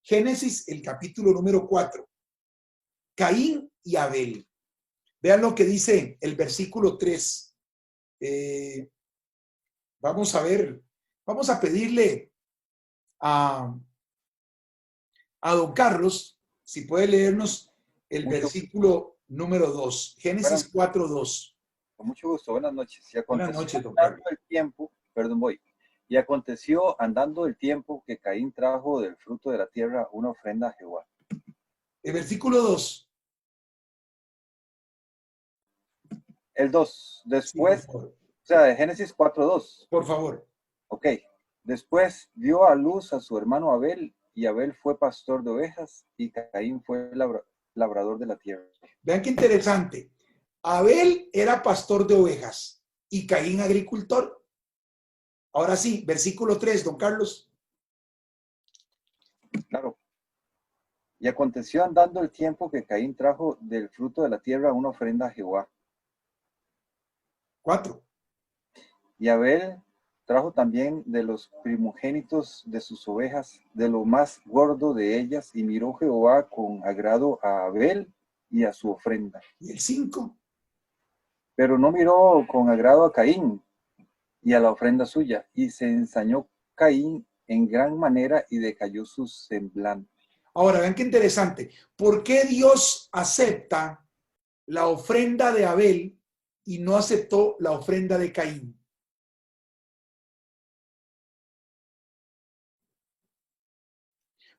Génesis, el capítulo número 4. Caín y Abel. Vean lo que dice el versículo 3. Vamos a ver, vamos a pedirle a don Carlos, si puede leernos el versículo número 2. Génesis 4, 2. Con mucho gusto, buenas noches. Buenas noches, don Carlos. Y aconteció andando el tiempo que Caín trajo del fruto de la tierra una ofrenda a Jehová. El versículo 2. El 2. Después, Sí, por favor. o sea, de Génesis 4:2. Por favor. Ok. Después dio a luz a su hermano Abel, y Abel fue pastor de ovejas, y Caín fue labrador de la tierra. Vean qué interesante. Abel era pastor de ovejas y Caín agricultor. Ahora sí, versículo 3, don Carlos. Claro. Y aconteció andando el tiempo que Caín trajo del fruto de la tierra una ofrenda a Jehová. 4. Y Abel trajo también de los primogénitos de sus ovejas, de lo más gordo de ellas, y miró Jehová con agrado a Abel y a su ofrenda. Y el 5. Pero no miró con agrado a Caín y a la ofrenda suya, y se ensañó Caín en gran manera y decayó su semblante. Ahora, vean qué interesante. ¿Por qué Dios acepta la ofrenda de Abel y no aceptó la ofrenda de Caín?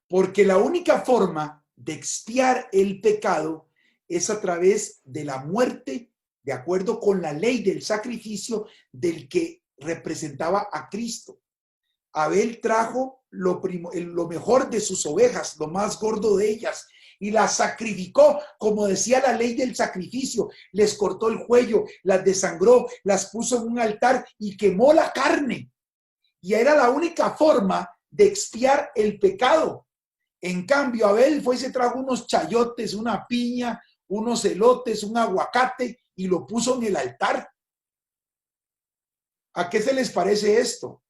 Porque la única forma de expiar el pecado es a través de la muerte, de acuerdo con la ley del sacrificio del que representaba a Cristo. Abel trajo lo mejor de sus ovejas, lo más gordo de ellas, y las sacrificó, como decía la ley del sacrificio. Les cortó el cuello, las desangró, las puso en un altar y quemó la carne. Y era la única forma de expiar el pecado. En cambio, Abel fue y se trajo unos chayotes, una piña, unos elotes, un aguacate y lo puso en el altar. ¿A qué se les parece esto?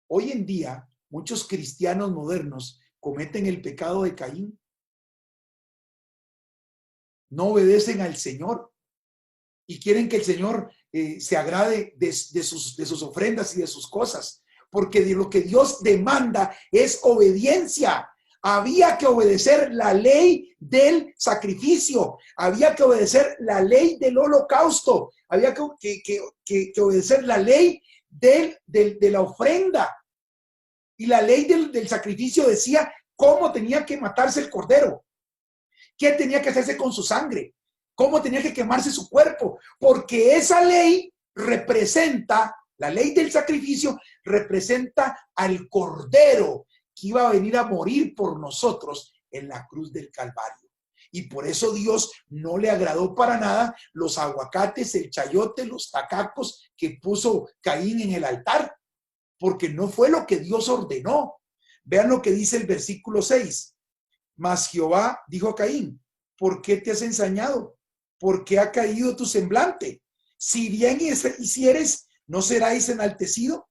Hoy en día, muchos cristianos modernos cometen el pecado de Caín. No obedecen al Señor y quieren que el Señor se agrade de sus ofrendas y de sus cosas, porque de lo que Dios demanda es obediencia. Había que obedecer la ley del sacrificio, había que obedecer la ley del holocausto, había que obedecer la ley de la ofrenda. Y la ley del sacrificio decía cómo tenía que matarse el cordero, qué tenía que hacerse con su sangre, cómo tenía que quemarse su cuerpo, porque esa ley representa, la ley del sacrificio representa al cordero que iba a venir a morir por nosotros en la cruz del Calvario. Y por eso Dios no le agradó para nada los aguacates, el chayote, los tacacos que puso Caín en el altar, porque no fue lo que Dios ordenó. Vean lo que dice el versículo 6. Mas Jehová dijo a Caín: ¿por qué te has ensañado? ¿Por qué ha caído tu semblante? Si bien hicieres, ¿no seráis enaltecido?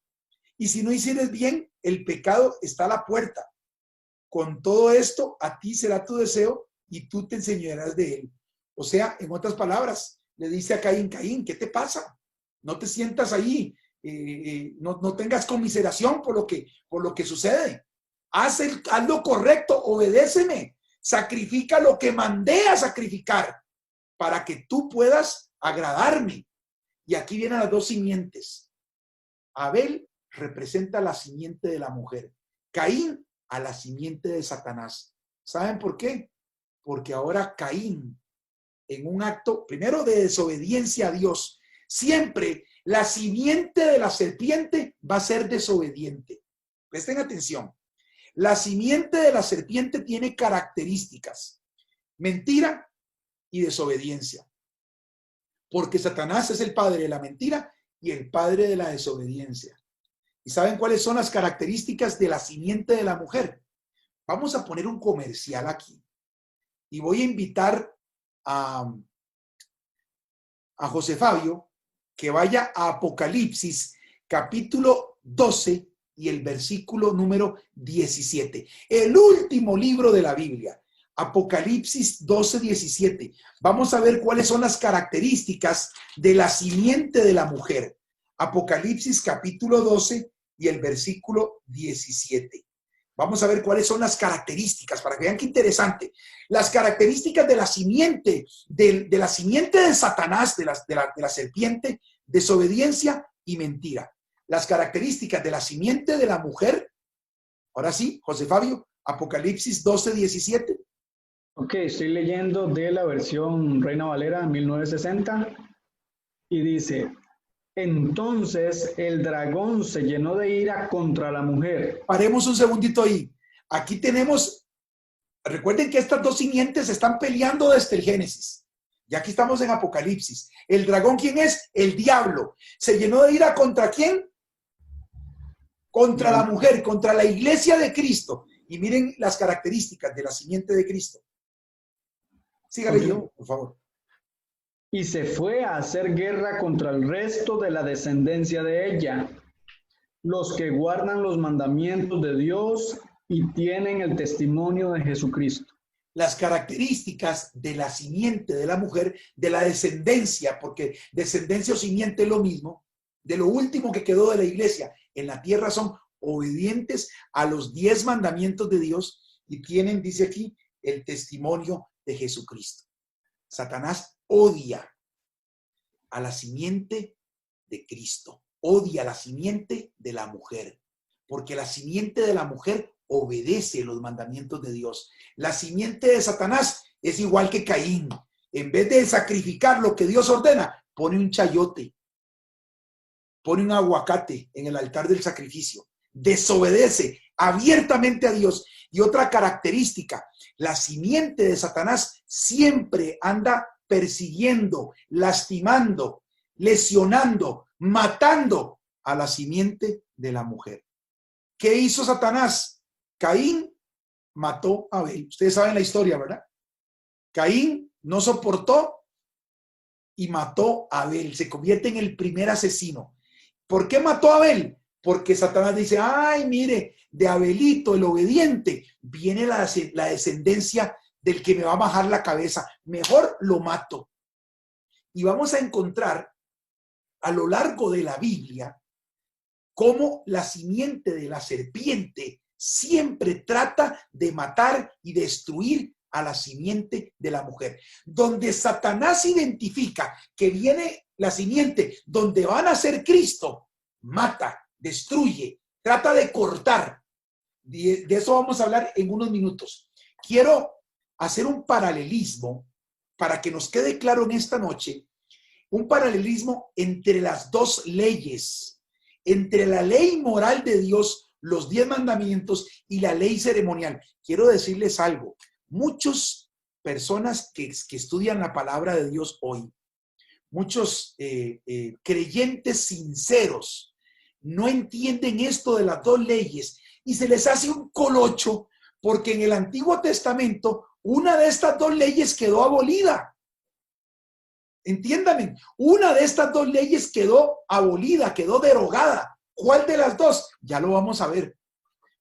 Y si no hicieres bien, el pecado está a la puerta. Con todo esto, a ti será tu deseo y tú te enseñarás de él. O sea, en otras palabras, le dice a Caín: Caín, ¿qué te pasa? No te sientas ahí, no tengas conmiseración por lo que sucede. Haz lo correcto, obedéceme, sacrifica lo que mandé a sacrificar para que tú puedas agradarme. Y aquí vienen las dos simientes. Abel representa la simiente de la mujer, Caín a la simiente de Satanás. ¿Saben por qué? Porque ahora Caín, en un acto primero de desobediencia a Dios, siempre la simiente de la serpiente va a ser desobediente. Presten atención. La simiente de la serpiente tiene características: mentira y desobediencia. Porque Satanás es el padre de la mentira y el padre de la desobediencia. ¿Y saben cuáles son las características de la simiente de la mujer? Vamos a poner un comercial aquí. Y voy a invitar a José Fabio que vaya a Apocalipsis, capítulo 12 y el versículo número 17. El último libro de la Biblia. Apocalipsis 12, 17. Vamos a ver cuáles son las características de la simiente de la mujer. Apocalipsis capítulo 12 y el versículo 17. Vamos a ver cuáles son las características para que vean qué interesante. Las características de la simiente, de la simiente de Satanás, de la serpiente, desobediencia y mentira. Las características de la simiente de la mujer. Ahora sí, José Fabio, Apocalipsis 12, 17. Ok, estoy leyendo de la versión Reina Valera 1960 Y dice, entonces el dragón se llenó de ira contra la mujer. Paremos un segundito ahí. Aquí tenemos, recuerden que estas dos simientes están peleando desde el Génesis. Y aquí estamos en Apocalipsis. ¿El dragón quién es? El diablo. ¿Se llenó de ira contra quién? Contra la mujer, contra la iglesia de Cristo. Y miren las características de la simiente de Cristo. Siga leyendo, por favor. Y se fue a hacer guerra contra el resto de la descendencia de ella, los que guardan los mandamientos de Dios y tienen el testimonio de Jesucristo. Las características de la simiente de la mujer, de la descendencia, porque descendencia o simiente es lo mismo, de lo último que quedó de la iglesia en la tierra, son obedientes a los 10 mandamientos de Dios y tienen, dice aquí, el testimonio de Jesucristo. Satanás odia a la simiente de Cristo, odia a la simiente de la mujer, porque la simiente de la mujer obedece los mandamientos de Dios. La simiente de Satanás es igual que Caín. En vez de sacrificar lo que Dios ordena, pone un chayote, pone un aguacate en el altar del sacrificio. Desobedece abiertamente a Dios. Y otra característica, la simiente de Satanás siempre anda persiguiendo, lastimando, lesionando, matando a la simiente de la mujer. ¿Qué hizo Satanás? Caín mató a Abel. Ustedes saben la historia, ¿verdad? Caín no soportó y mató a Abel. Se convierte en el primer asesino. ¿Por qué mató a Abel? Porque Satanás dice, ay, mire, de Abelito, el obediente, viene la descendencia del que me va a bajar la cabeza. Mejor lo mato. Y vamos a encontrar a lo largo de la Biblia cómo la simiente de la serpiente siempre trata de matar y destruir a la simiente de la mujer. Donde Satanás identifica que viene la simiente, donde van a ser Cristo, mata, destruye, trata de cortar. De eso vamos a hablar en unos minutos. Quiero hacer un paralelismo para que nos quede claro en esta noche, un paralelismo entre las dos leyes, entre la ley moral de Dios, los 10 mandamientos y la ley ceremonial. Quiero decirles algo. Muchas personas que estudian la palabra de Dios hoy, muchos creyentes sinceros, no entienden esto de las dos leyes y se les hace un colocho porque en el Antiguo Testamento una de estas dos leyes quedó abolida. Entiéndame, una de estas dos leyes quedó abolida, quedó derogada. ¿Cuál de las dos? Ya lo vamos a ver.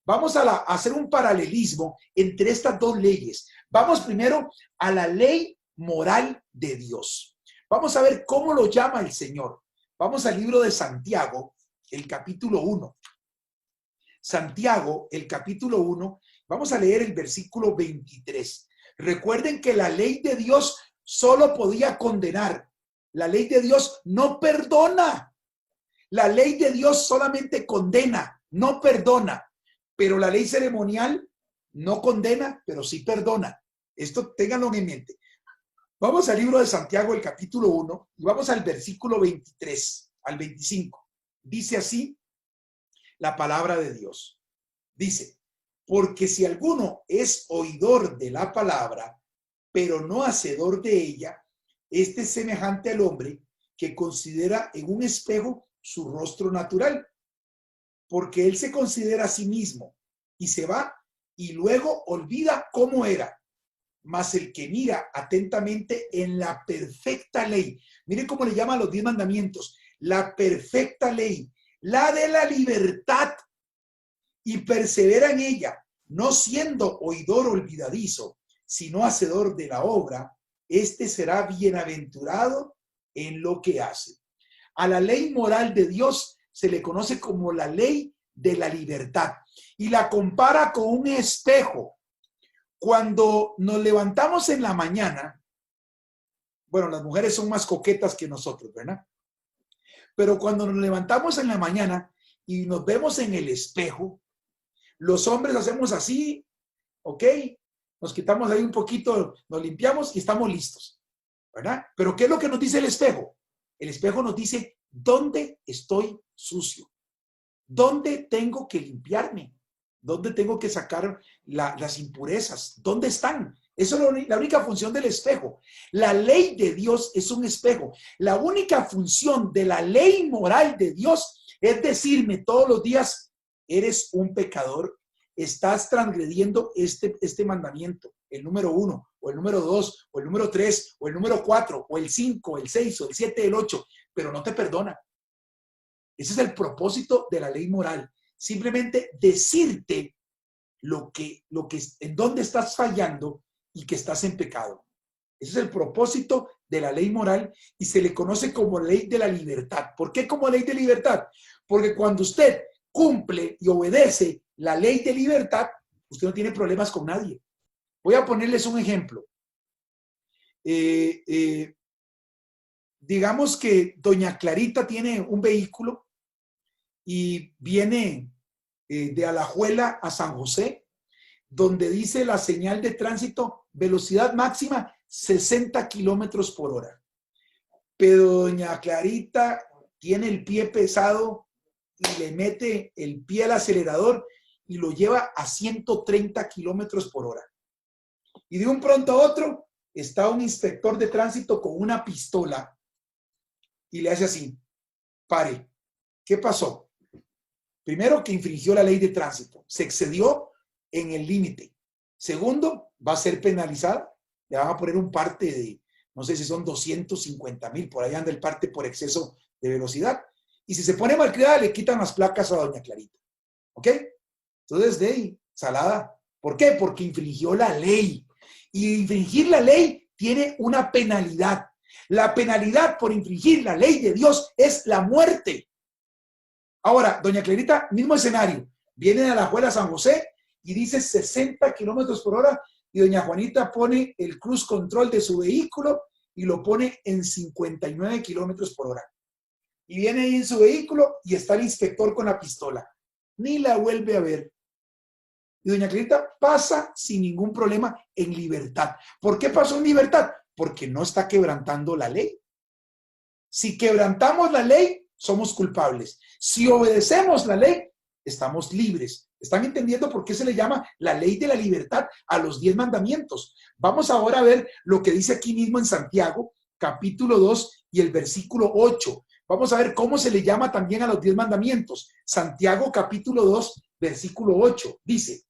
Vamos a hacer un paralelismo entre estas dos leyes. Vamos primero a la ley moral de Dios. Vamos a ver cómo lo llama el Señor. Vamos al libro de Santiago, el capítulo 1. Santiago, el capítulo 1, vamos a leer el versículo 23. Recuerden que la ley de Dios solo podía condenar. La ley de Dios no perdona. La ley de Dios solamente condena, no perdona. Pero la ley ceremonial no condena, pero sí perdona. Esto ténganlo en mente. Vamos al libro de Santiago, el capítulo 1, y vamos al versículo 23 al 25. Dice así la palabra de Dios. Dice, porque si alguno es oidor de la palabra, pero no hacedor de ella, este es semejante al hombre que considera en un espejo su rostro natural, porque él se considera a sí mismo y se va y luego olvida cómo era. Mas el que mira atentamente en la perfecta ley, miren cómo le llaman los 10 mandamientos, la perfecta ley, la de la libertad, y persevera en ella, no siendo oidor olvidadizo, sino hacedor de la obra, este será bienaventurado en lo que hace. A la ley moral de Dios se le conoce como la ley de la libertad y la compara con un espejo. Cuando nos levantamos en la mañana, bueno, las mujeres son más coquetas que nosotros, ¿verdad? Pero cuando nos levantamos en la mañana y nos vemos en el espejo, los hombres hacemos así, ¿ok? Nos quitamos ahí un poquito, nos limpiamos y estamos listos, ¿verdad? Pero ¿qué es lo que nos dice el espejo? El espejo nos dice, ¿dónde estoy sucio? ¿Dónde tengo que limpiarme? ¿Dónde tengo que sacar las impurezas? ¿Dónde están? Eso es la única función del espejo. La ley de Dios es un espejo. La única función de la ley moral de Dios es decirme todos los días, eres un pecador, estás transgrediendo este mandamiento, el número 1, o el número 2, o el número 3, o el número 4, o el 5, el 6, o el 7, el 8, pero no te perdona. Ese es el propósito de la ley moral. Simplemente decirte en dónde estás fallando y que estás en pecado. Ese es el propósito de la ley moral y se le conoce como ley de la libertad. ¿Por qué como ley de libertad? Porque cuando usted cumple y obedece la ley de libertad, usted no tiene problemas con nadie. Voy a ponerles un ejemplo. Digamos que doña Clarita tiene un vehículo y viene de Alajuela a San José, donde dice la señal de tránsito, velocidad máxima 60 kilómetros por hora. Pero doña Clarita tiene el pie pesado y le mete el pie al acelerador y lo lleva a 130 kilómetros por hora. Y de un pronto a otro está un inspector de tránsito con una pistola y le hace así, pare. ¿Qué pasó? Primero, que infringió la ley de tránsito, se excedió en el límite. Segundo, va a ser penalizada, le van a poner un parte de, no sé si son 250,000, por ahí anda el parte por exceso de velocidad. Y si se pone malcriada, le quitan las placas a doña Clarita. ¿Ok? Entonces, de ahí, salada. ¿Por qué? Porque infringió la ley. Y infringir la ley tiene una penalidad. La penalidad por infringir la ley de Dios es la muerte. Ahora, doña Clarita, mismo escenario. Viene a Alajuela a San José y dice 60 kilómetros por hora y doña Juanita pone el cruise control de su vehículo y lo pone en 59 kilómetros por hora. Y viene ahí en su vehículo y está el inspector con la pistola. Ni la vuelve a ver. Y doña Clarita pasa sin ningún problema en libertad. ¿Por qué pasó en libertad? Porque no está quebrantando la ley. Si quebrantamos la ley, somos culpables. Si obedecemos la ley, estamos libres. ¿Están entendiendo por qué se le llama la ley de la libertad a los 10 mandamientos? Vamos ahora a ver lo que dice aquí mismo en Santiago, capítulo 2 y el versículo 8. Vamos a ver cómo se le llama también a los 10 mandamientos. Santiago, capítulo 2, versículo 8. Dice,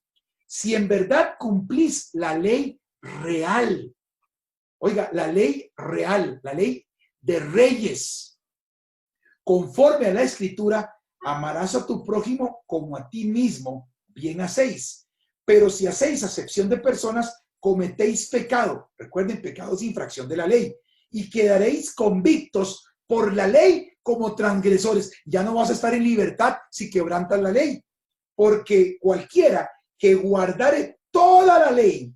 si en verdad cumplís la ley real, oiga, la ley real, la ley de reyes, conforme a la escritura, amarás a tu prójimo como a ti mismo, bien hacéis. Pero si hacéis acepción de personas, cometéis pecado. Recuerden, pecado es infracción de la ley. Y quedaréis convictos por la ley como transgresores. Ya no vas a estar en libertad si quebrantas la ley. Porque cualquiera que guardare toda la ley,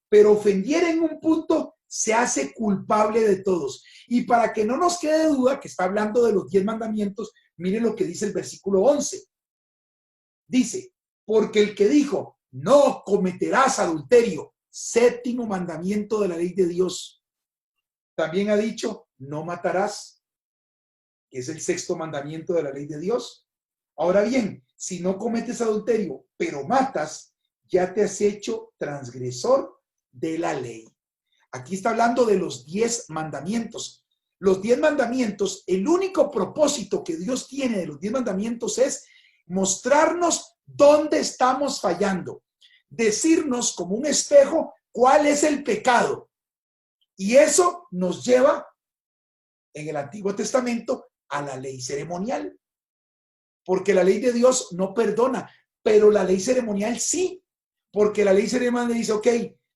pero ofendiera en un punto, se hace culpable de todos. Y para que no nos quede duda que está hablando de los 10 mandamientos, miren lo que dice el versículo 11. Dice, porque el que dijo, no cometerás adulterio, séptimo mandamiento de la ley de Dios. También ha dicho, no matarás, que es el sexto mandamiento de la ley de Dios. Ahora bien, si no cometes adulterio, pero matas, ya te has hecho transgresor de la ley. Aquí está hablando de los 10 mandamientos. Los 10 mandamientos, el único propósito que Dios tiene de los 10 mandamientos es mostrarnos dónde estamos fallando, decirnos como un espejo cuál es el pecado. Y eso nos lleva en el Antiguo Testamento a la ley ceremonial. Porque la ley de Dios no perdona, pero la ley ceremonial sí. Porque la ley ceremonial dice, ok,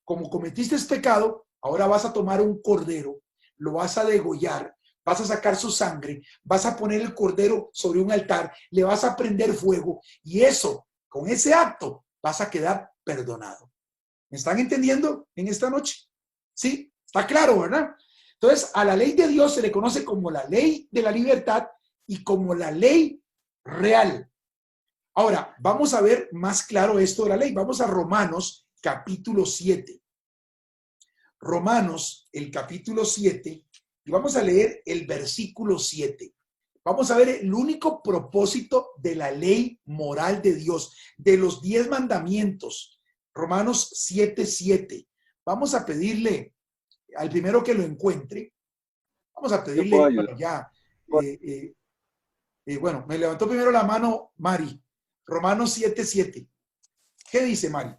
como cometiste pecado, ahora vas a tomar un cordero, lo vas a degollar, vas a sacar su sangre, vas a poner el cordero sobre un altar, le vas a prender fuego y eso, con ese acto, vas a quedar perdonado. ¿Me están entendiendo en esta noche? ¿Sí? Está claro, ¿verdad? Entonces, a la ley de Dios se le conoce como la ley de la libertad y como la ley real. Ahora, vamos a ver más claro esto de la ley. Vamos a Romanos, capítulo 7. Romanos, el capítulo 7, Y vamos a leer el versículo 7. Vamos a ver el único propósito de la ley moral de Dios, de los 10 mandamientos. Romanos 7:7. Vamos a pedirle al primero que lo encuentre. Vamos a pedirle, bueno, ya. Bueno, me levantó primero la mano Mari. Romanos 7:7. ¿Qué dice Mari?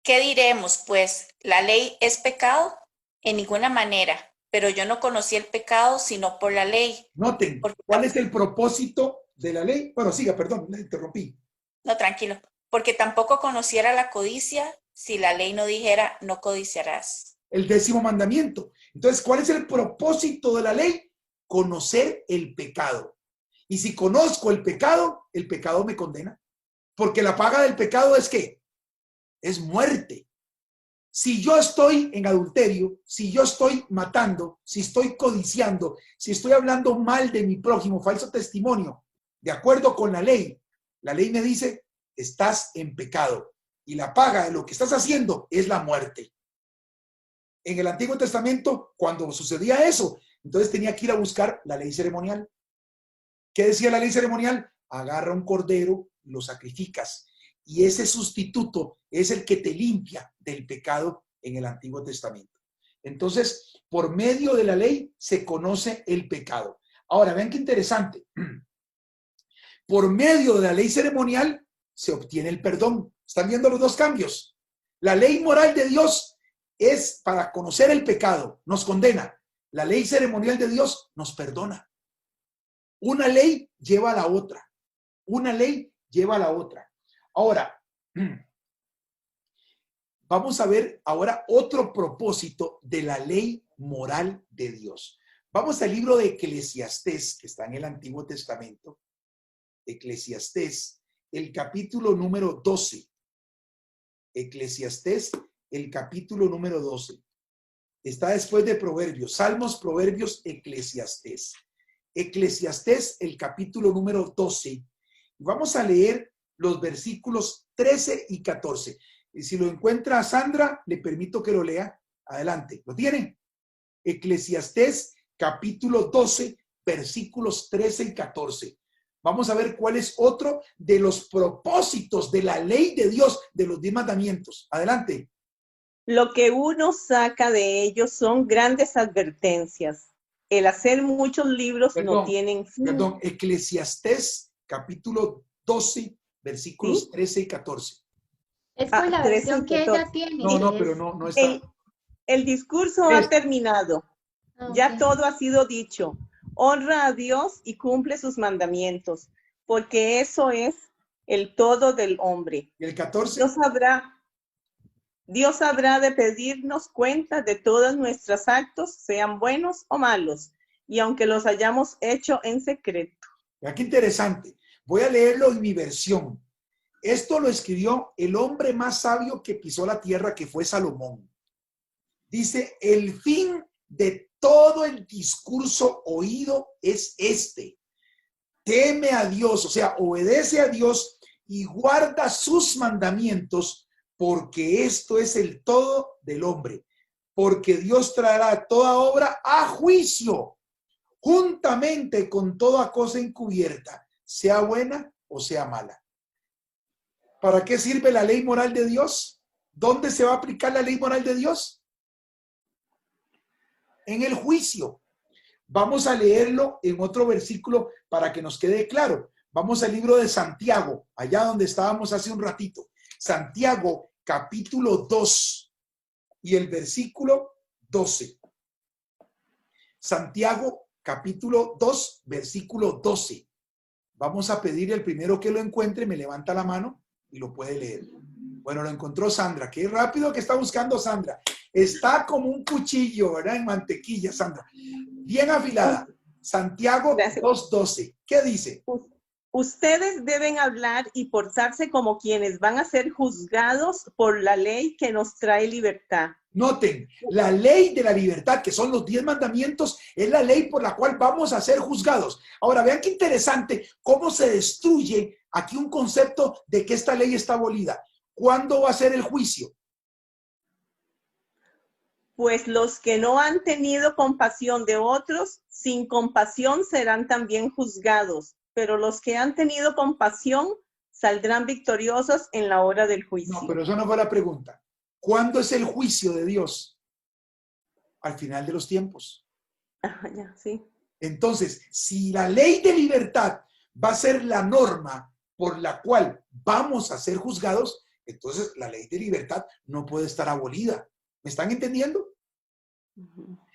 ¿Qué diremos, pues? ¿La ley es pecado? En ninguna manera. Pero yo no conocí el pecado sino por la ley. Noten, ¿cuál es el propósito de la ley? Bueno, siga, perdón, le interrumpí. No, tranquilo. Porque tampoco conociera la codicia si la ley no dijera, no codiciarás. El 10º mandamiento. Entonces, ¿cuál es el propósito de la ley? Conocer el pecado. Y si conozco el pecado me condena. Porque la paga del pecado es ¿qué? Es muerte. Si yo estoy en adulterio, si yo estoy matando, si estoy codiciando, si estoy hablando mal de mi prójimo, falso testimonio, de acuerdo con la ley me dice, estás en pecado. Y la paga de lo que estás haciendo es la muerte. En el Antiguo Testamento, cuando sucedía eso, entonces tenía que ir a buscar la ley ceremonial. ¿Qué decía la ley ceremonial? Agarra un cordero, lo sacrificas. Y ese sustituto es el que te limpia del pecado en el Antiguo Testamento. Entonces, por medio de la ley se conoce el pecado. Ahora, vean qué interesante. Por medio de la ley ceremonial se obtiene el perdón. ¿Están viendo los dos cambios? La ley moral de Dios es para conocer el pecado, nos condena. La ley ceremonial de Dios nos perdona. Una ley lleva a la otra. Una ley lleva a la otra. Ahora, vamos a ver ahora otro propósito de la ley moral de Dios. Vamos al libro de Eclesiastés, que está en el Antiguo Testamento. Eclesiastés, el capítulo número 12. Eclesiastés, el capítulo número 12. Está después de Proverbios. Salmos, Proverbios, Eclesiastés. Eclesiastés, el capítulo número 12. Vamos a leer los versículos 13 y 14. Y si lo encuentra Sandra, le permito que lo lea. Adelante. ¿Lo tienen? Eclesiastés, capítulo 12, versículos 13 y 14. Vamos a ver cuál es otro de los propósitos de la ley de Dios, de los 10 mandamientos. Adelante. Lo que uno saca de ellos son grandes advertencias. El hacer muchos libros no tienen fin. Perdón, Eclesiastés, capítulo 12, versículos ¿Sí? 13 y 14. Es por la versión que ella tiene. No, pero no está. El discurso ha terminado. Okay. Ya todo ha sido dicho. Honra a Dios y cumple sus mandamientos, porque eso es el todo del hombre. ¿Y el 14? Dios habrá de pedirnos cuenta de todos nuestros actos, sean buenos o malos, y aunque los hayamos hecho en secreto. Mira qué interesante. Voy a leerlo en mi versión. Esto lo escribió el hombre más sabio que pisó la tierra, que fue Salomón. Dice, el fin de todo el discurso oído es este. Teme a Dios, o sea, obedece a Dios y guarda sus mandamientos, porque esto es el todo del hombre. Porque Dios traerá toda obra a juicio, juntamente con toda cosa encubierta, sea buena o sea mala. ¿Para qué sirve la ley moral de Dios? ¿Dónde se va a aplicar la ley moral de Dios? En el juicio. Vamos a leerlo en otro versículo para que nos quede claro. Vamos al libro de Santiago, allá donde estábamos hace un ratito. Santiago, capítulo 2 y el versículo 12. Santiago, capítulo 2, versículo 12. Vamos a pedirle al primero que lo encuentre, me levanta la mano y lo puede leer. Bueno, lo encontró Sandra. Qué rápido que está buscando Sandra. Está como un cuchillo, ¿verdad? En mantequilla, Sandra. Bien afilada. Santiago 2:12. ¿Qué dice? Ustedes deben hablar y portarse como quienes van a ser juzgados por la ley que nos trae libertad. Noten, la ley de la libertad, que son los 10 mandamientos, es la ley por la cual vamos a ser juzgados. Ahora, vean qué interesante cómo se destruye aquí un concepto de que esta ley está abolida. ¿Cuándo va a ser el juicio? Pues los que no han tenido compasión de otros, sin compasión serán también juzgados, pero los que han tenido compasión saldrán victoriosos en la hora del juicio. No, pero eso no fue la pregunta. ¿Cuándo es el juicio de Dios? Al final de los tiempos. Ah, ya, sí. Entonces, si la ley de libertad va a ser la norma por la cual vamos a ser juzgados, entonces la ley de libertad no puede estar abolida. ¿Me están entendiendo?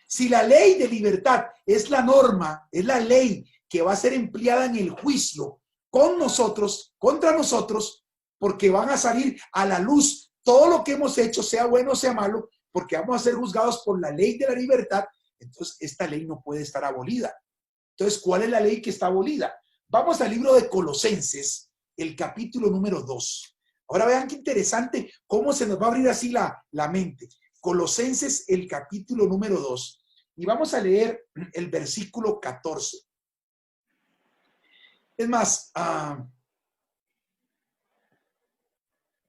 Si la ley de libertad es la norma, es la ley que va a ser empleada en el juicio con nosotros, contra nosotros, porque van a salir a la luz todo lo que hemos hecho, sea bueno o sea malo, porque vamos a ser juzgados por la ley de la libertad, entonces esta ley no puede estar abolida. Entonces, ¿cuál es la ley que está abolida? Vamos al libro de Colosenses, el capítulo número 2. Ahora vean qué interesante cómo se nos va a abrir así la mente. Colosenses, el capítulo número 2. Y vamos a leer el versículo 14. Es más,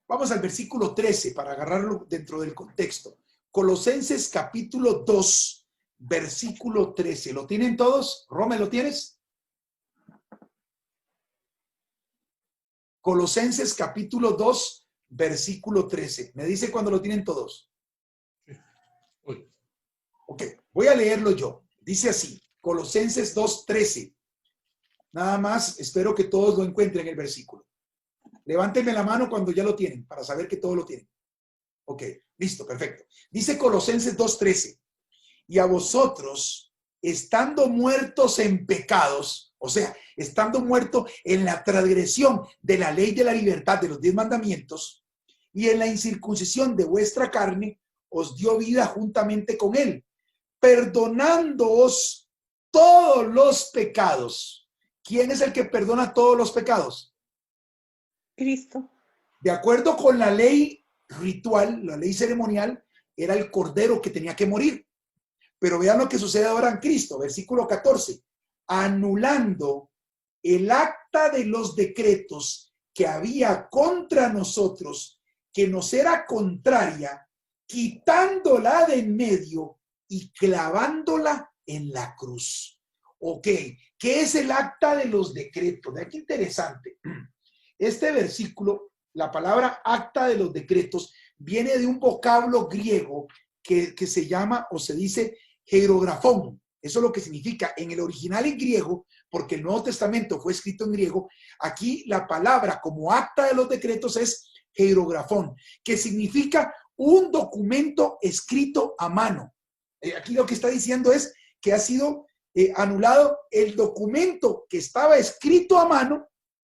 vamos al versículo 13 para agarrarlo dentro del contexto. Colosenses capítulo 2, versículo 13. ¿Lo tienen todos? Rome, ¿lo tienes? Colosenses capítulo 2, versículo 13. Me dice cuando lo tienen todos. Ok, voy a leerlo yo. Dice así, Colosenses 2, 13. Nada más, espero que todos lo encuentren el versículo. Levántenme la mano cuando ya lo tienen, para saber que todos lo tienen. Ok, listo, perfecto. Dice Colosenses 2, 13. Y a vosotros, estando muertos en pecados, o sea, estando muertos en la transgresión de la ley de la libertad de los 10 mandamientos y en la incircuncisión de vuestra carne, os dio vida juntamente con él, perdonándoos todos los pecados. ¿Quién es el que perdona todos los pecados? Cristo. De acuerdo con la ley ritual, la ley ceremonial, era el cordero que tenía que morir. Pero vean lo que sucede ahora en Cristo, versículo 14. Anulando el acta de los decretos que había contra nosotros, que nos era contraria, quitándola de en medio y clavándola en la cruz. Ok, ¿qué es el acta de los decretos? Vean qué interesante. Este versículo, la palabra acta de los decretos, viene de un vocablo griego que se llama o se dice hierografón. Eso es lo que significa en el original en griego, porque el Nuevo Testamento fue escrito en griego. Aquí la palabra como acta de los decretos es hierografón, que significa un documento escrito a mano. Aquí lo que está diciendo es que ha sido anulado el documento que estaba escrito a mano,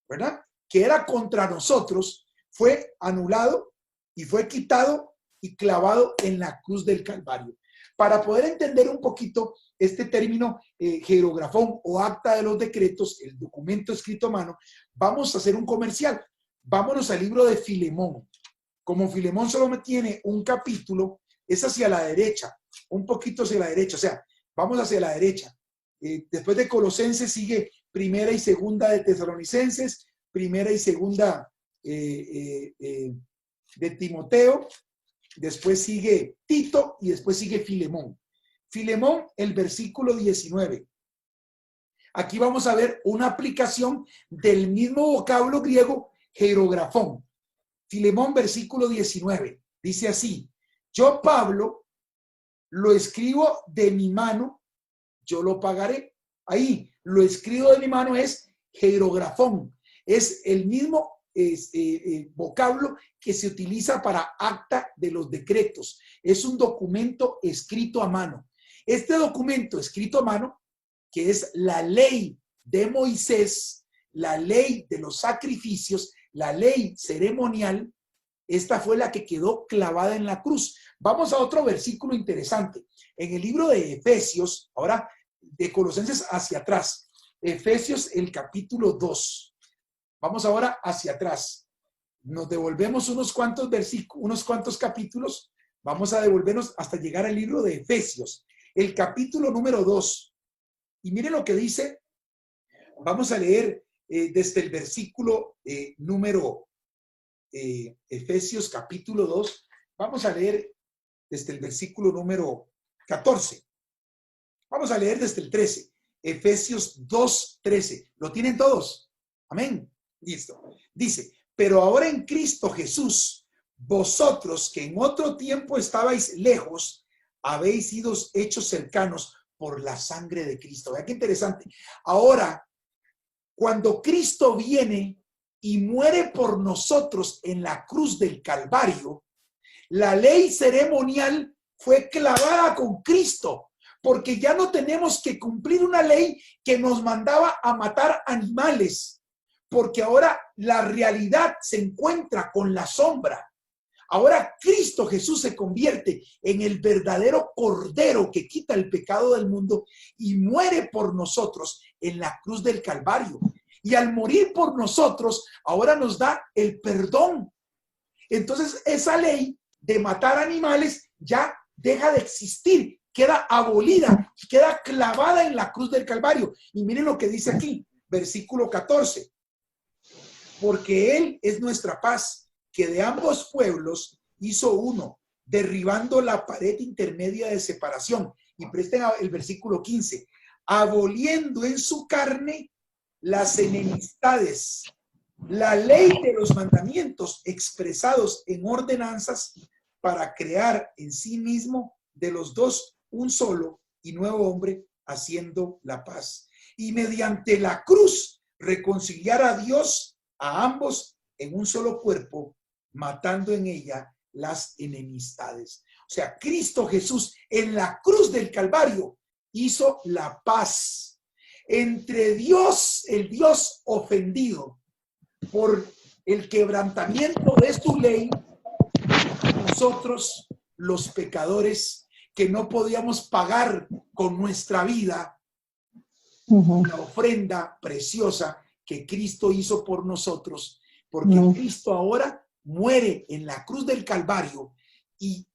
¿verdad? Que era contra nosotros, fue anulado y fue quitado y clavado en la cruz del Calvario. Para poder entender un poquito este término hierografón o acta de los decretos, el documento escrito a mano, vamos a hacer un comercial. Vámonos al libro de Filemón. Como Filemón solo tiene un capítulo, es hacia la derecha, un poquito hacia la derecha, o sea, vamos hacia la derecha. Después de Colosenses sigue primera y segunda de Tesalonicenses, primera y segunda de Timoteo, después sigue Tito y después sigue Filemón. Filemón, el versículo 19. Aquí vamos a ver una aplicación del mismo vocablo griego, hierografón. Filemón, versículo 19. Dice así: yo, Pablo, lo escribo de mi mano, yo lo pagaré. Ahí, lo escribo de mi mano es hierografón. Es el mismo vocablo que se utiliza para acta de los decretos. Es un documento escrito a mano. Este documento escrito a mano, que es la ley de Moisés, la ley de los sacrificios, la ley ceremonial, esta fue la que quedó clavada en la cruz. Vamos a otro versículo interesante. En el libro de Efesios, ahora de Colosenses hacia atrás, Efesios el capítulo 2. Vamos ahora hacia atrás. Nos devolvemos unos cuantos versículos, unos cuantos capítulos. Vamos a devolvernos hasta llegar al libro de Efesios, el capítulo número 2. Y miren lo que dice. Vamos a leer desde el versículo número Efesios capítulo 2. Vamos a leer desde el versículo número 14. Vamos a leer desde el 13. Efesios 2:13. ¿Lo tienen todos? Amén. Listo. Dice, pero ahora en Cristo Jesús, vosotros que en otro tiempo estabais lejos, habéis sido hechos cercanos por la sangre de Cristo. Vean qué interesante. Ahora, cuando Cristo viene y muere por nosotros en la cruz del Calvario, la ley ceremonial fue clavada con Cristo, porque ya no tenemos que cumplir una ley que nos mandaba a matar animales, porque ahora la realidad se encuentra con la sombra. Ahora Cristo Jesús se convierte en el verdadero Cordero que quita el pecado del mundo y muere por nosotros en la cruz del Calvario. Y al morir por nosotros, ahora nos da el perdón. Entonces esa ley de matar animales ya deja de existir, queda abolida, queda clavada en la cruz del Calvario. Y miren lo que dice aquí, versículo 14. Porque Él es nuestra paz, que de ambos pueblos hizo uno, derribando la pared intermedia de separación. Y presten el versículo 15. Aboliendo en su carne las enemistades, la ley de los mandamientos expresados en ordenanzas, para crear en sí mismo de los dos un solo y nuevo hombre, haciendo la paz. Y mediante la cruz reconciliar a Dios, a ambos, en un solo cuerpo, matando en ella las enemistades. O sea, Cristo Jesús en la cruz del Calvario hizo la paz entre Dios, el Dios ofendido por el quebrantamiento de su ley, nosotros los pecadores que no podíamos pagar con nuestra vida la ofrenda preciosa que Cristo hizo por nosotros, porque Cristo ahora muere en la cruz del Calvario y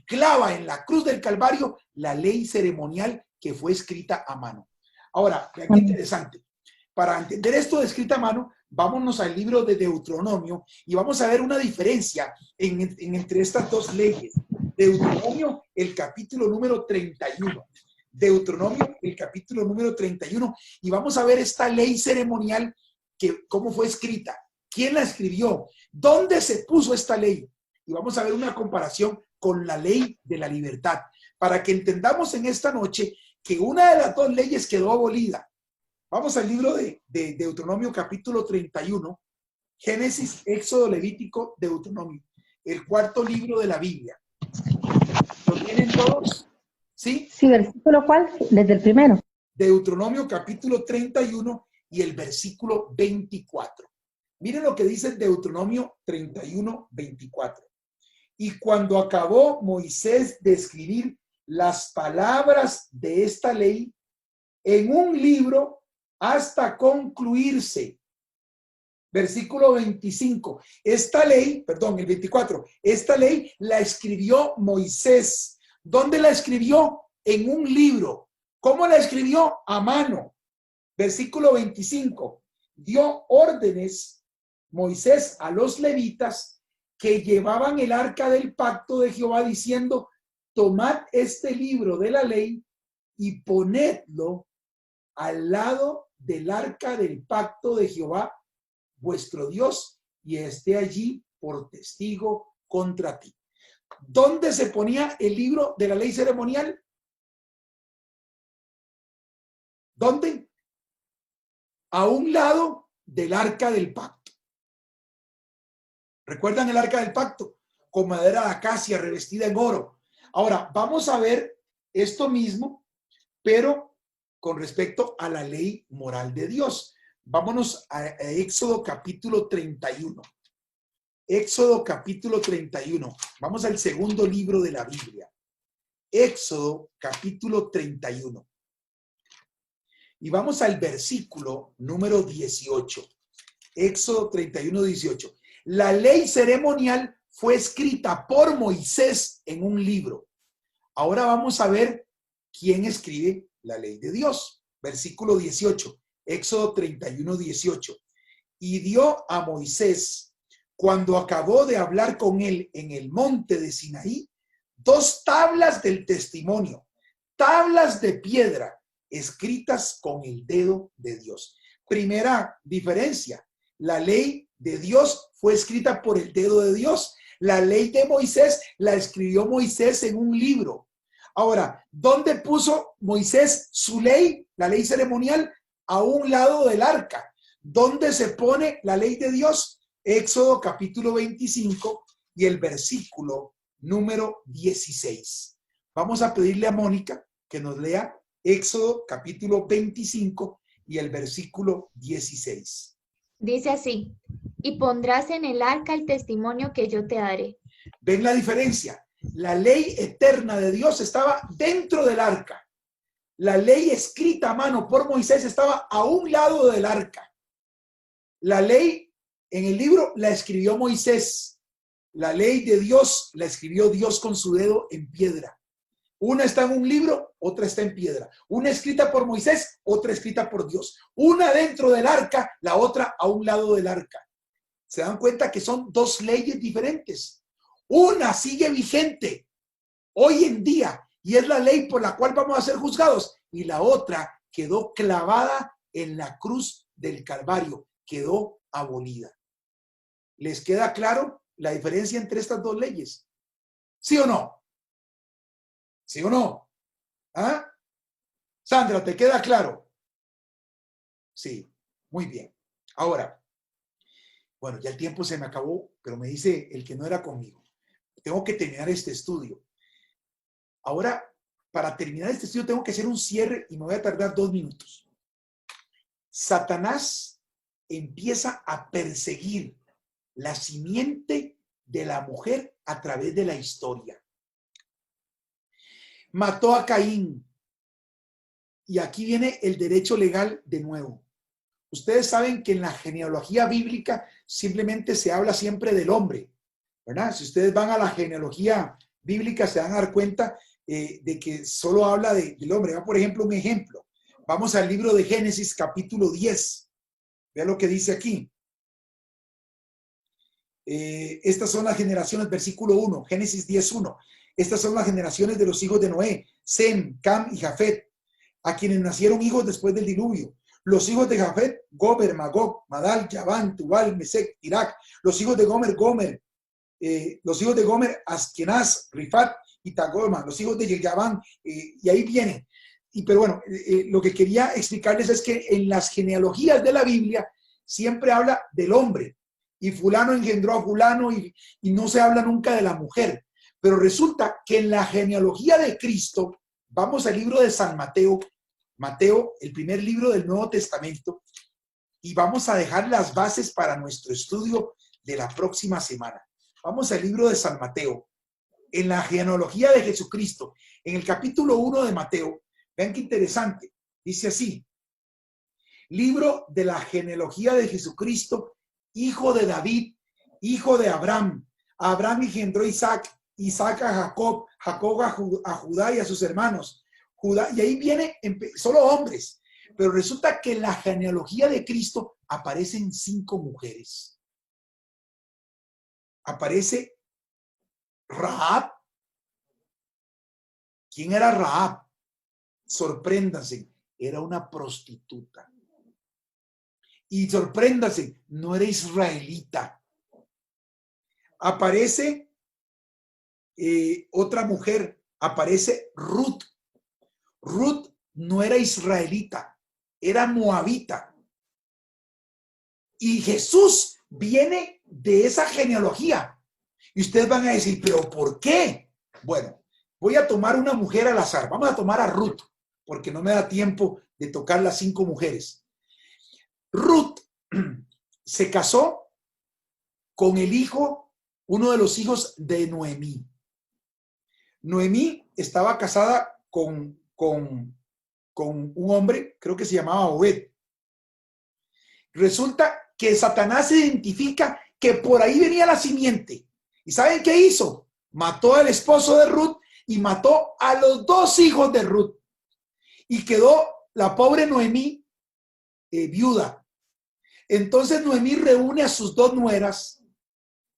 clava en la cruz del Calvario la ley ceremonial que fue escrita a mano. Ahora, qué interesante. Para entender esto de escrita a mano, vámonos al libro de Deuteronomio y vamos a ver una diferencia entre estas dos leyes. Deuteronomio, el capítulo número 31. Deuteronomio, el capítulo número 31. Y vamos a ver esta ley ceremonial, cómo fue escrita, quién la escribió, dónde se puso esta ley. Y vamos a ver una comparación con la ley de la libertad, para que entendamos en esta noche que una de las dos leyes quedó abolida. Vamos al libro de Deuteronomio capítulo 31, Génesis, Éxodo, Levítico, Deuteronomio, el cuarto libro de la Biblia. ¿Lo tienen todos? ¿Sí? Sí, ¿versículo cuál? Desde el primero. Deuteronomio capítulo 31 y el versículo 24. Miren lo que dice Deuteronomio 31, 24. Y cuando acabó Moisés de escribir las palabras de esta ley en un libro hasta concluirse. Versículo 25. Esta ley, perdón, el 24. Esta ley la escribió Moisés. ¿Dónde la escribió? En un libro. ¿Cómo la escribió? A mano. Versículo 25. Dio órdenes Moisés a los levitas que llevaban el arca del pacto de Jehová, diciendo: tomad este libro de la ley y ponedlo al lado del arca del pacto de Jehová, vuestro Dios, y esté allí por testigo contra ti. ¿Dónde se ponía el libro de la ley ceremonial? ¿Dónde? A un lado del arca del pacto. ¿Recuerdan el arca del pacto? Con madera de acacia revestida en oro. Ahora, vamos a ver esto mismo, pero con respecto a la ley moral de Dios. Vámonos a Éxodo capítulo 31. Éxodo capítulo 31. Vamos al segundo libro de la Biblia. Éxodo capítulo 31. Y vamos al versículo número 18. Éxodo 31, 18. La ley ceremonial fue escrita por Moisés en un libro. Ahora vamos a ver quién escribe la ley de Dios. Versículo 18. Éxodo 31, 18. Y dio a Moisés, cuando acabó de hablar con él en el monte de Sinaí, 2 tablas del testimonio, tablas de piedra, escritas con el dedo de Dios. Primera diferencia, la ley de Dios fue escrita por el dedo de Dios. La ley de Moisés la escribió Moisés en un libro. Ahora, ¿dónde puso Moisés su ley, la ley ceremonial? A un lado del arca. ¿Dónde se pone la ley de Dios? Éxodo capítulo 25 y el versículo número 16. Vamos a pedirle a Mónica que nos lea Éxodo capítulo 25 y el versículo 16. Dice así: y pondrás en el arca el testimonio que yo te daré. ¿Ven la diferencia? La ley eterna de Dios estaba dentro del arca. La ley escrita a mano por Moisés estaba a un lado del arca. La ley en el libro la escribió Moisés. La ley de Dios la escribió Dios con su dedo en piedra. Una está en un libro, otra está en piedra. Una escrita por Moisés, otra escrita por Dios. Una dentro del arca, la otra a un lado del arca. ¿Se dan cuenta que son 2 leyes diferentes? Una sigue vigente hoy en día y es la ley por la cual vamos a ser juzgados. Y la otra quedó clavada en la cruz del Calvario, quedó abolida. ¿Les queda claro la diferencia entre estas 2 leyes? ¿Sí o no? ¿Sí o no? ¿Ah? Sandra, ¿te queda claro? Sí, muy bien. Ahora, bueno, ya el tiempo se me acabó, pero me dice el que no era conmigo. Tengo que terminar este estudio. Ahora, para terminar este estudio tengo que hacer un cierre y me voy a tardar 2 minutos. Satanás empieza a perseguir la simiente de la mujer a través de la historia. Mató a Caín. Y aquí viene el derecho legal de nuevo. Ustedes saben que en la genealogía bíblica simplemente se habla siempre del hombre, ¿verdad? Si ustedes van a la genealogía bíblica se van a dar cuenta de que solo habla del hombre. Por ejemplo, un ejemplo. Vamos al libro de Génesis capítulo 10. Vean lo que dice aquí. Estas son las generaciones, versículo 1, Génesis 10:1. Estas son las generaciones de los hijos de Noé, Sem, Cam y Jafet, a quienes nacieron hijos después del diluvio. Los hijos de Jafet, Gomer, Magog, Madal, Yaván, Tubal, Mesec, Irak. Los hijos de Gomer, Askenaz, Rifat y Tagoma. Los hijos de Yaván, y ahí vienen. Pero bueno, lo que quería explicarles es que en las genealogías de la Biblia siempre habla del hombre. Y fulano engendró a fulano y no se habla nunca de la mujer. Pero resulta que en la genealogía de Cristo, vamos al libro de San Mateo, Mateo, el primer libro del Nuevo Testamento, y vamos a dejar las bases para nuestro estudio de la próxima semana. Vamos al libro de San Mateo, en la genealogía de Jesucristo, en el capítulo 1 de Mateo. Vean qué interesante, dice así: libro de la genealogía de Jesucristo, hijo de David, hijo de Abraham. Abraham engendró a Isaac, Isaac a Jacob, Jacob a Judá y a sus hermanos. Judá, y ahí viene solo hombres, pero resulta que en la genealogía de Cristo aparecen 5 mujeres. Aparece Rahab. ¿Quién era Rahab? Sorpréndanse, era una prostituta. Y sorpréndanse, no era israelita. Aparece otra mujer, aparece Ruth. Ruth no era israelita, era moabita. Y Jesús viene de esa genealogía. Y ustedes van a decir, ¿pero por qué? Bueno, voy a tomar una mujer al azar. Vamos a tomar a Ruth, porque no me da tiempo de tocar las 5 mujeres. Ruth se casó con el hijo, uno de los hijos de Noemí. Noemí estaba casada con un hombre, creo que se llamaba Obed. Resulta que Satanás identifica que por ahí venía la simiente. ¿Y saben qué hizo? Mató al esposo de Ruth y mató a los 2 hijos de Ruth. Y quedó la pobre Noemí viuda. Entonces Noemí reúne a sus 2 nueras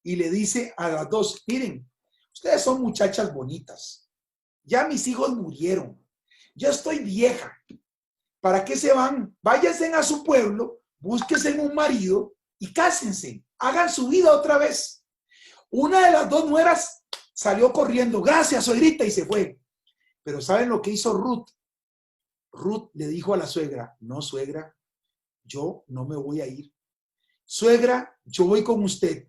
y le dice a las 2, miren, Ustedes son muchachas bonitas. Ya mis hijos murieron. Yo estoy vieja. ¿Para qué se van? Váyanse a su pueblo, búsquense un marido y cásense. Hagan su vida otra vez. Una de las dos nueras salió corriendo. Gracias, suegrita, y se fue. Pero ¿saben lo que hizo Ruth? Ruth le dijo a la suegra, no, suegra, yo no me voy a ir. Suegra, yo voy con usted.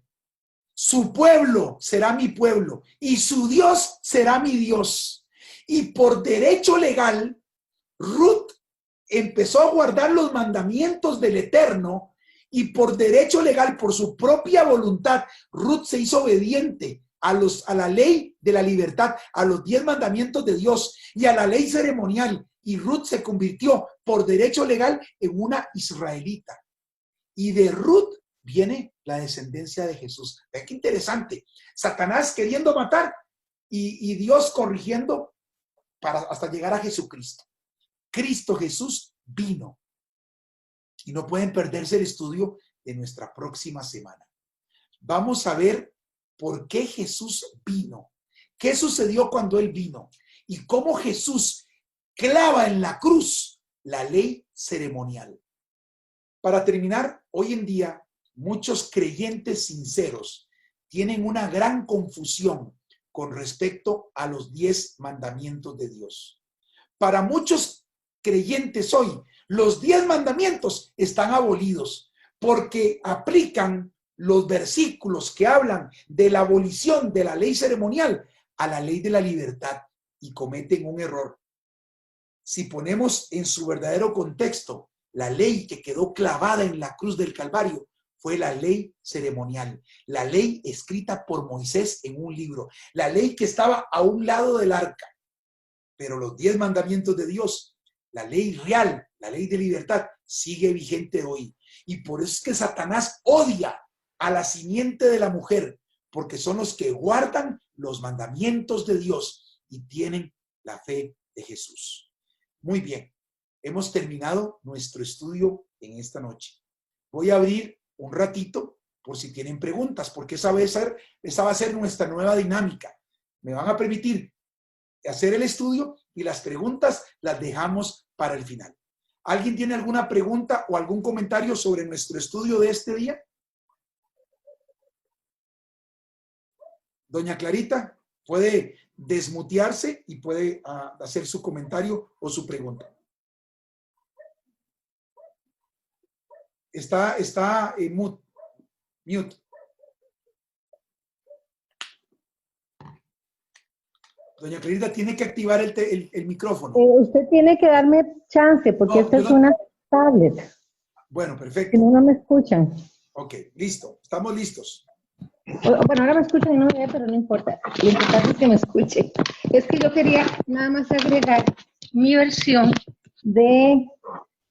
Su pueblo será mi pueblo y su Dios será mi Dios. Y por derecho legal, Ruth empezó a guardar los mandamientos del Eterno y por derecho legal, por su propia voluntad, Ruth se hizo obediente a la ley de la libertad, a los 10 mandamientos de Dios y a la ley ceremonial. Y Ruth se convirtió por derecho legal en una israelita. Y de Ruth viene la descendencia de Jesús. Vean qué interesante. Satanás queriendo matar y Dios corrigiendo hasta llegar a Jesucristo. Cristo Jesús vino. Y no pueden perderse el estudio de nuestra próxima semana. Vamos a ver por qué Jesús vino. ¿Qué sucedió cuando Él vino? Y cómo Jesús clava en la cruz la ley ceremonial. Para terminar, hoy en día, muchos creyentes sinceros tienen una gran confusión con respecto a los 10 mandamientos de Dios. Para muchos creyentes hoy, los 10 mandamientos están abolidos porque aplican los versículos que hablan de la abolición de la ley ceremonial a la ley de la libertad y cometen un error. Si ponemos en su verdadero contexto, la ley que quedó clavada en la cruz del Calvario fue la ley ceremonial, la ley escrita por Moisés en un libro, la ley que estaba a un lado del arca. Pero los 10 mandamientos de Dios, la ley real, la ley de libertad, sigue vigente hoy. Y por eso es que Satanás odia a la simiente de la mujer, porque son los que guardan los mandamientos de Dios y tienen la fe de Jesús. Muy bien, hemos terminado nuestro estudio en esta noche. Voy a abrir un ratito por si tienen preguntas, porque esa va a ser nuestra nueva dinámica. Me van a permitir hacer el estudio y las preguntas las dejamos para el final. ¿Alguien tiene alguna pregunta o algún comentario sobre nuestro estudio de este día? Doña Clarita, puede desmutearse y puede hacer su comentario o su pregunta. Está en mute. Doña Clarita tiene que activar el micrófono. Usted tiene que darme chance porque esta es una tablet. Bueno, perfecto. Si no, no me escuchan. Ok, listo. Estamos listos. Bueno, ahora me escuchan y no me ve, pero no importa. Lo importante es que me escuchen. Es que yo quería nada más agregar mi versión de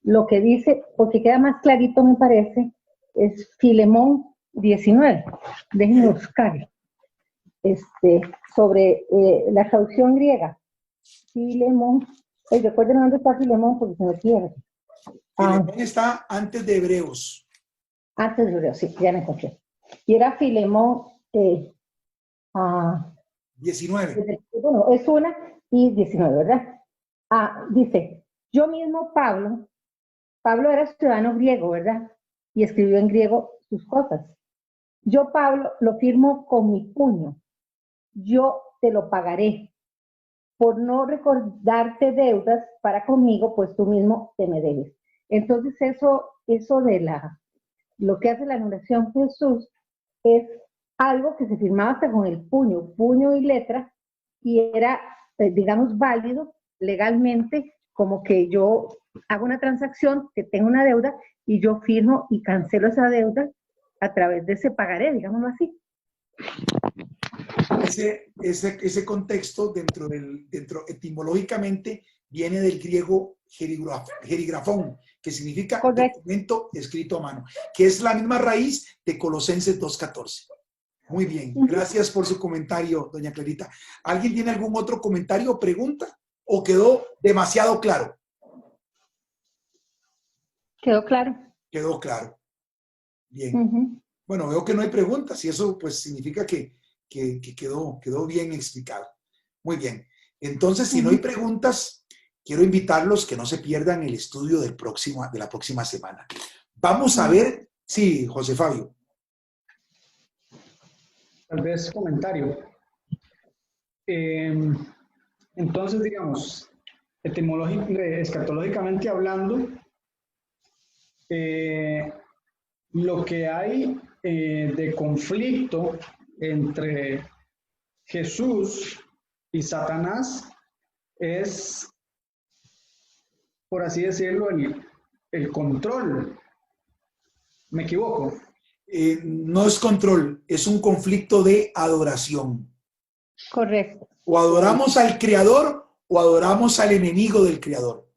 lo que dice, porque queda más clarito, me parece, es Filemón 19. Déjenme buscarlo. Sobre la traducción griega. Filemón. Recuerden dónde está Filemón porque se me pierde. Filemón está antes de Hebreos. Antes de Hebreos, sí, ya me encontré. Y era Filemón 19. Bueno, es una y 19, ¿verdad? Dice, yo mismo Pablo era ciudadano griego, ¿verdad? Y escribió en griego sus cosas. Yo, Pablo, lo firmo con mi puño. Yo te lo pagaré. Por no recordarte deudas para conmigo, pues tú mismo te me debes. Entonces eso de lo que hace la anulación Jesús es algo que se firmaba hasta con el puño y letra, y era, digamos, válido legalmente, como que yo hago una transacción, que tengo una deuda, y yo firmo y cancelo esa deuda a través de ese pagaré, digámoslo así. Ese contexto dentro etimológicamente viene del griego jerigrafón, que significa documento escrito a mano, que es la misma raíz de Colosenses 2:14. Muy bien, gracias por su comentario, doña Clarita. ¿Alguien tiene algún otro comentario o pregunta? ¿O quedó demasiado claro? Quedó claro. Quedó claro. Bien. Bueno, veo que no hay preguntas y eso pues significa que que quedó bien explicado. Muy bien. Entonces, si no hay preguntas, quiero invitarlos que no se pierdan el estudio de la próxima semana. Vamos a ver, sí, José Fabio. Tal vez comentario. Entonces, digamos, escatológicamente hablando, lo que hay de conflicto entre Jesús y Satanás es, por así decirlo, el control. ¿Me equivoco? No es control, es un conflicto de adoración. Correcto. O adoramos al Creador o adoramos al enemigo del Creador.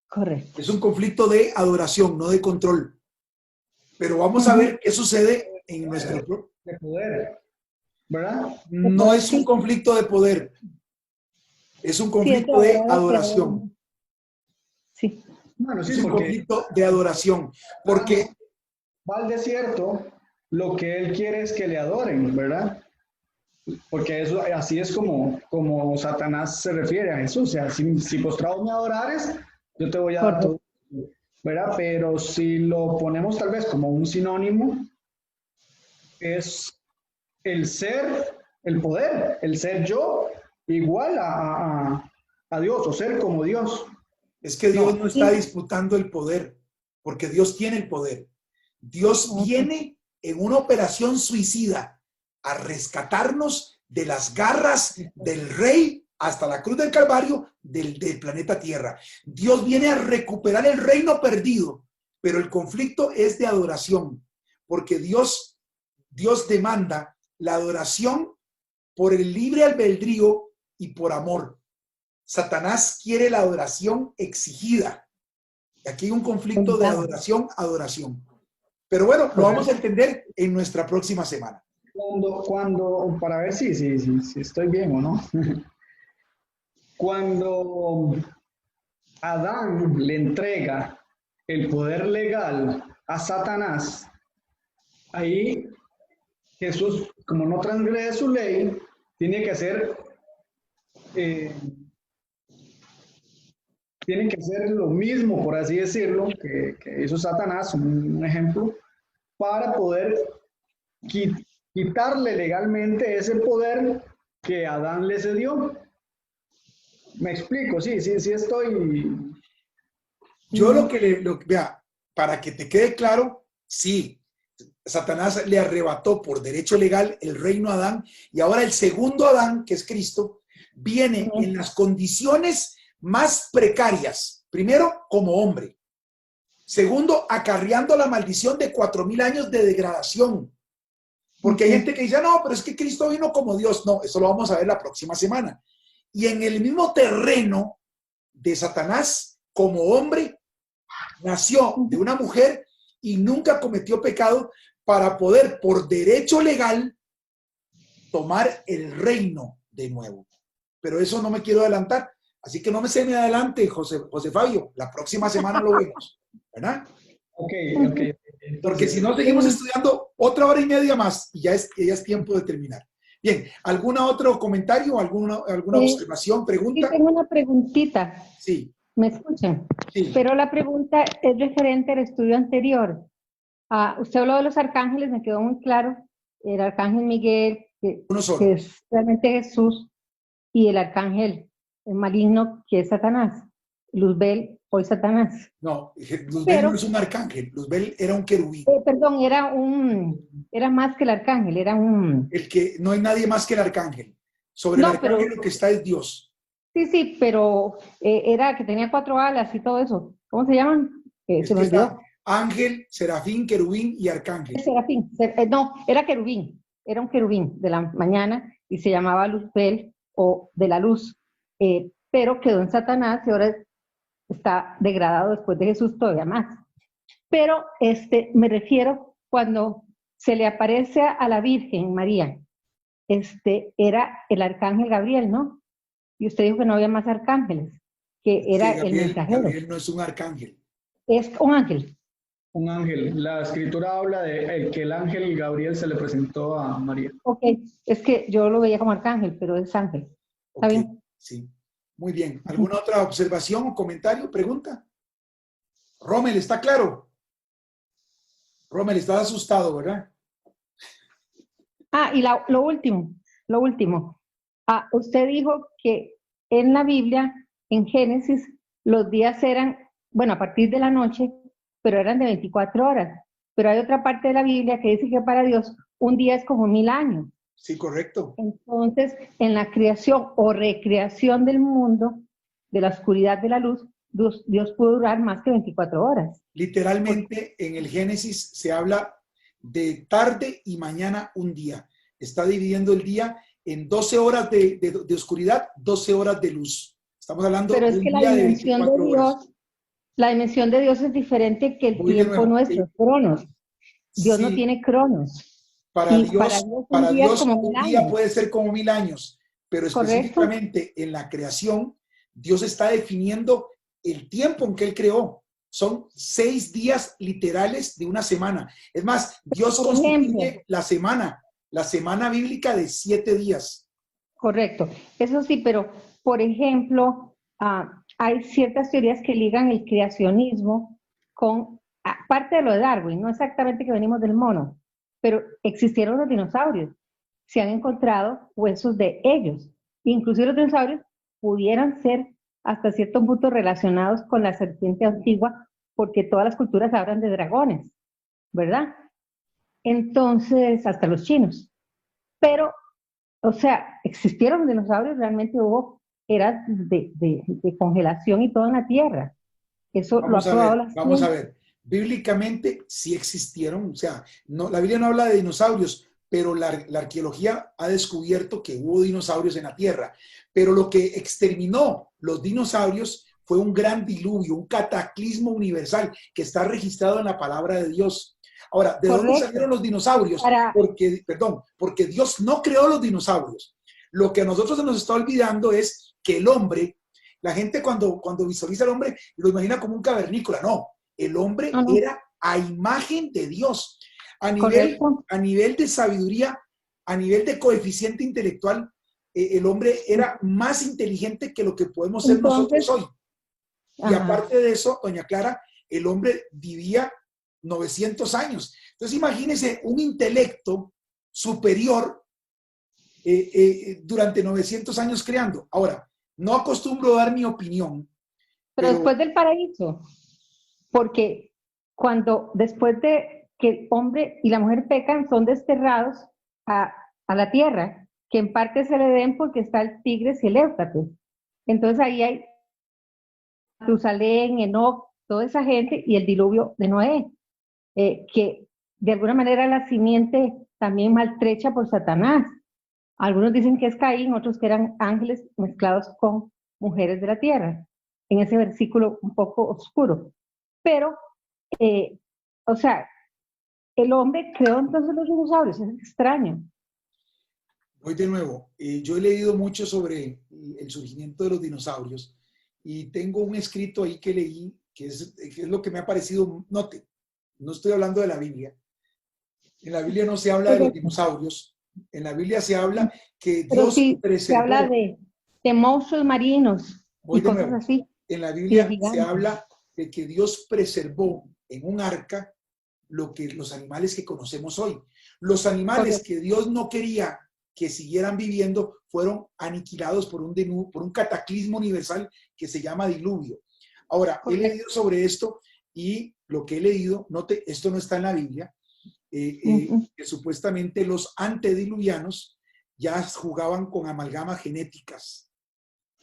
Correcto. Es un conflicto de adoración, no de control. Pero vamos a ver qué sucede en nuestro... De poder, ¿verdad? No es un conflicto de poder, es un conflicto de adoración. Sí. Bueno, sí, Es un porque conflicto de adoración, porque va al desierto, lo que él quiere es que le adoren, ¿verdad? Porque eso, así es como Satanás se refiere a Jesús. O sea, si postrado me adorares, yo te voy a dar todo, ¿verdad? Pero si lo ponemos tal vez como un sinónimo, es el ser, el poder, el ser yo igual a Dios, o ser como Dios. es que Dios no está disputando el poder, porque Dios tiene el poder. Dios viene en una operación suicida a rescatarnos de las garras del rey hasta la cruz del Calvario del planeta Tierra. Dios viene a recuperar el reino perdido, pero el conflicto es de adoración, porque Dios demanda la adoración por el libre albedrío y por amor. Satanás quiere la adoración exigida. Y aquí hay un conflicto de adoración. Pero bueno, lo vamos a entender en nuestra próxima semana. Para ver si estoy bien o no. Cuando Adán le entrega el poder legal a Satanás, ahí Jesús, como no transgrede su ley, tiene que hacer lo mismo, por así decirlo, que hizo Satanás, un ejemplo, para poder quitarle legalmente ese poder que Adán le cedió. Me explico, sí estoy... Yo vea, para que te quede claro, sí, Satanás le arrebató por derecho legal el reino a Adán, y ahora el segundo Adán, que es Cristo, viene en las condiciones más precarias. Primero, como hombre. Segundo, acarreando la maldición de 4,000 años de degradación. Porque hay gente que dice, no, pero es que Cristo vino como Dios. No, eso lo vamos a ver la próxima semana. Y en el mismo terreno de Satanás, como hombre, nació de una mujer y nunca cometió pecado para poder, por derecho legal, tomar el reino de nuevo. Pero eso no me quiero adelantar. Así que no se me adelante, José Fabio. La próxima semana lo vemos, ¿verdad? Ok. Porque si no, seguimos estudiando 1 hora y media más y ya es tiempo de terminar. Bien, ¿algún otro comentario, alguna observación, pregunta? Sí, tengo una preguntita. Sí. ¿Me escuchan? Sí. Pero la pregunta es referente al estudio anterior. Usted habló de los arcángeles, me quedó muy claro. El arcángel Miguel, que es realmente Jesús, y el arcángel maligno, que es Satanás. Luzbel, hoy Satanás. No, Luzbel no es un arcángel, Luzbel era un querubín. Perdón, era más que el arcángel, era un... No hay nadie más que el arcángel. Sobre el arcángel lo que está es Dios. Sí, pero era que tenía 4 alas y todo eso. ¿Cómo se llaman? Se me olvidó. Ángel, serafín, querubín y arcángel. Serafín, no, era querubín. Era un querubín de la mañana y se llamaba Luzbel o de la luz. Pero quedó en Satanás y ahora está degradado después de Jesús todavía más. Pero me refiero cuando se le aparece a la Virgen María, era el arcángel Gabriel, ¿no? Y usted dijo que no había más arcángeles, que era el mensajero. Gabriel no es un arcángel. Es un ángel. Un ángel. La escritura habla de que el ángel Gabriel se le presentó a María. Ok, es que yo lo veía como arcángel, pero es ángel. ¿Está Ok, bien? sí. Muy bien. ¿Alguna otra observación o comentario, pregunta? Rommel, ¿está claro? Rommel, estás asustado, ¿verdad? Ah, y lo último. Ah, usted dijo que en la Biblia, en Génesis, los días eran, bueno, a partir de la noche, pero eran de 24 horas. Pero hay otra parte de la Biblia que dice que para Dios un día es como 1000 años. Sí, correcto. Entonces, en la creación o recreación del mundo, de la oscuridad de la luz, Dios pudo durar más que 24 horas. Literalmente en el Génesis se habla de tarde y mañana un día. Está dividiendo el día en 12 horas de oscuridad, 12 horas de luz. Estamos hablando Pero de es un que la día de dimensión 24 de horas. Dios, la dimensión de Dios es diferente que el Voy de tiempo nuevo. nuestro, cronos. Dios no Sí, tiene cronos. para Y para un día es Dios como un 1000 día años, puede ser como 1000 años, pero ¿correcto? específicamente en la creación, Dios está definiendo el tiempo en que Él creó. Son 6 días literales de una semana. Es más, Dios Por ejemplo, constituye la semana bíblica de 7 días. correcto. Eso sí, pero por ejemplo, hay ciertas teorías que ligan el creacionismo con, aparte de lo de Darwin, no exactamente que venimos del mono, pero existieron los dinosaurios. Se han encontrado huesos de ellos. Inclusive los dinosaurios pudieran ser hasta cierto punto relacionados con la serpiente antigua, porque todas las culturas hablan de dragones, ¿verdad? Entonces, hasta los chinos. Pero, o sea, existieron dinosaurios, realmente hubo eras de congelación y todo en la Tierra. Eso lo ha probado la Vamos a ciencia. ver. Bíblicamente sí existieron, o sea, no, la Biblia no habla de dinosaurios, pero la arqueología ha descubierto que hubo dinosaurios en la Tierra. Pero lo que exterminó los dinosaurios fue un gran diluvio, un cataclismo universal que está registrado en la palabra de Dios. Ahora, ¿de dónde salieron Correcto. los dinosaurios? Porque Dios no creó los dinosaurios. Lo que a nosotros se nos está olvidando es que el hombre, la gente cuando visualiza al hombre lo imagina como un cavernícola. No, el hombre No, no, era a imagen de Dios. correcto. A nivel de sabiduría, a nivel de coeficiente intelectual, el hombre era más inteligente que lo que podemos ser nosotros Entonces, hoy. Y ajá. aparte de eso, doña Clara, el hombre vivía 900 años. Entonces imagínese un intelecto superior durante 900 años creando. Ahora, no acostumbro a dar mi opinión, Pero pero después del paraíso, porque cuando después de que el hombre y la mujer pecan, son desterrados a la tierra, que en parte se le den porque está el Tigres y el Éufrates. Entonces ahí hay Matusalén, Enoc, toda esa gente y el diluvio de Noé, que de alguna manera la simiente también maltrecha por Satanás. Algunos dicen que es Caín, otros que eran ángeles mezclados con mujeres de la tierra, en ese versículo un poco oscuro. Pero, o sea, el hombre creó entonces los dinosaurios, es extraño. voy de nuevo. Yo he leído mucho sobre el surgimiento de los dinosaurios y tengo un escrito ahí que leí que es lo que me ha parecido. Note, no estoy hablando de la Biblia. En la Biblia no se habla de los dinosaurios. En la Biblia se habla que Pero Dios sí se habla preservó. de monstruos marinos Voy y de cosas nuevo. así, En la y de Biblia se gigantes. habla de que Dios preservó en un arca los animales que conocemos hoy. Los animales que Dios no quería que siguieran viviendo fueron aniquilados por un cataclismo universal que se llama diluvio. Ahora, he leído sobre esto y lo que he leído, note, esto no está en la Biblia, que supuestamente los antediluvianos ya jugaban con amalgamas genéticas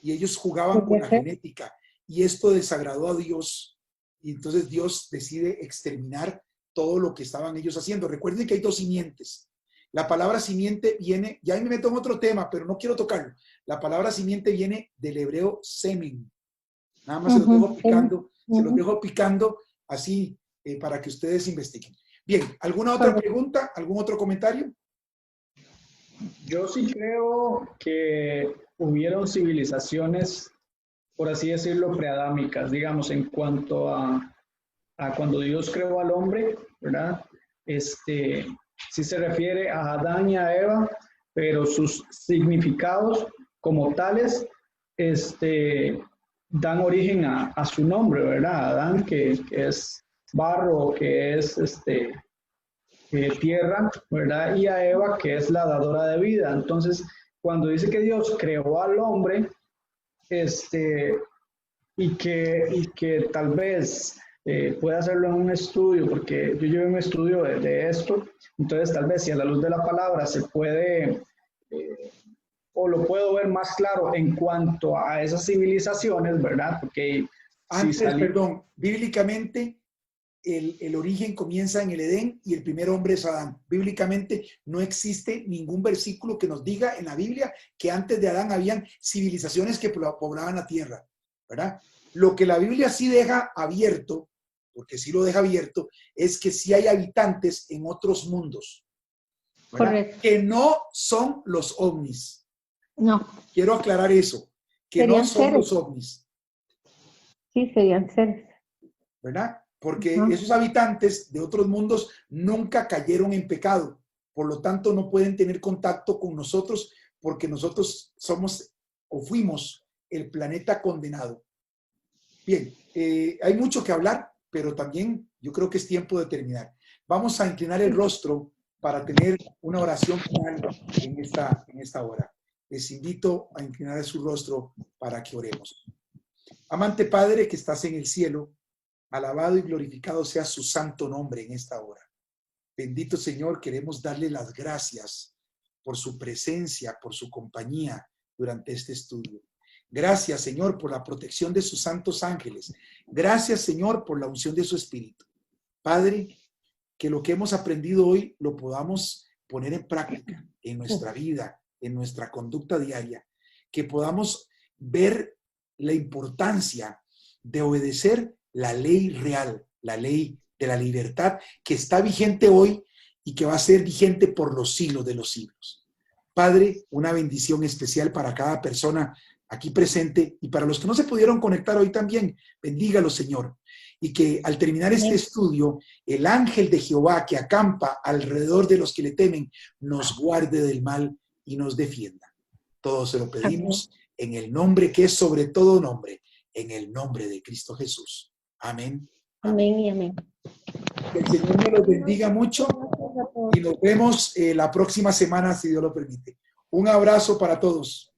y ellos jugaban con la genética y esto desagradó a Dios y entonces Dios decide exterminar todo lo que estaban ellos haciendo. Recuerden que hay dos simientes. La palabra simiente viene, ya me meto en otro tema, pero no quiero tocarlo. La palabra simiente viene del hebreo semen. Nada más se los dejo picando así para que ustedes investiguen. Bien, ¿alguna otra pregunta? ¿Algún otro comentario? Yo sí creo que hubieron civilizaciones, por así decirlo, preadámicas, digamos, en cuanto a a cuando Dios creó al hombre, ¿verdad? Sí se refiere a Adán y a Eva, pero sus significados como tales, dan origen a su nombre, ¿verdad? Adán, que es barro, que es tierra, ¿verdad? Y a Eva, que es la dadora de vida. Entonces, cuando dice que Dios creó al hombre, y que tal vez pueda hacerlo en un estudio, porque yo llevé un estudio de esto, entonces tal vez si a la luz de la palabra se puede, o lo puedo ver más claro en cuanto a esas civilizaciones, ¿verdad? Porque antes, perdón, bíblicamente el origen comienza en el Edén y el primer hombre es Adán. Bíblicamente no existe ningún versículo que nos diga en la Biblia que antes de Adán habían civilizaciones que poblaban la tierra, ¿verdad? Lo que la Biblia sí deja abierto, porque sí lo deja abierto, es que sí hay habitantes en otros mundos, ¿verdad? Correcto. Que no son los ovnis. No. Quiero aclarar eso, que serían no son seres. Los ovnis. Sí, serían seres. ¿Verdad? Porque esos habitantes de otros mundos nunca cayeron en pecado, por lo tanto no pueden tener contacto con nosotros porque nosotros somos o fuimos el planeta condenado. Bien, hay mucho que hablar, pero también yo creo que es tiempo de terminar. Vamos a inclinar el rostro para tener una oración final en esta hora. Les invito a inclinar su rostro para que oremos. Amante Padre que estás en el cielo, alabado y glorificado sea su santo nombre en esta hora. Bendito Señor, queremos darle las gracias por su presencia, por su compañía durante este estudio. Gracias, Señor, por la protección de sus santos ángeles. Gracias, Señor, por la unción de su Espíritu. Padre, que lo que hemos aprendido hoy lo podamos poner en práctica en nuestra vida, en nuestra conducta diaria. Que podamos ver la importancia de obedecer la ley real, la ley de la libertad que está vigente hoy y que va a ser vigente por los siglos de los siglos. Padre, una bendición especial para cada persona aquí presente y para los que no se pudieron conectar hoy también, bendígalo, Señor. Y que al terminar este estudio, el ángel de Jehová que acampa alrededor de los que le temen, nos guarde del mal y nos defienda. Todo se lo pedimos en el nombre que es sobre todo nombre, en el nombre de Cristo Jesús. Amén. Amén y amén. Que el Señor me los bendiga mucho y nos vemos la próxima semana, si Dios lo permite. Un abrazo para todos.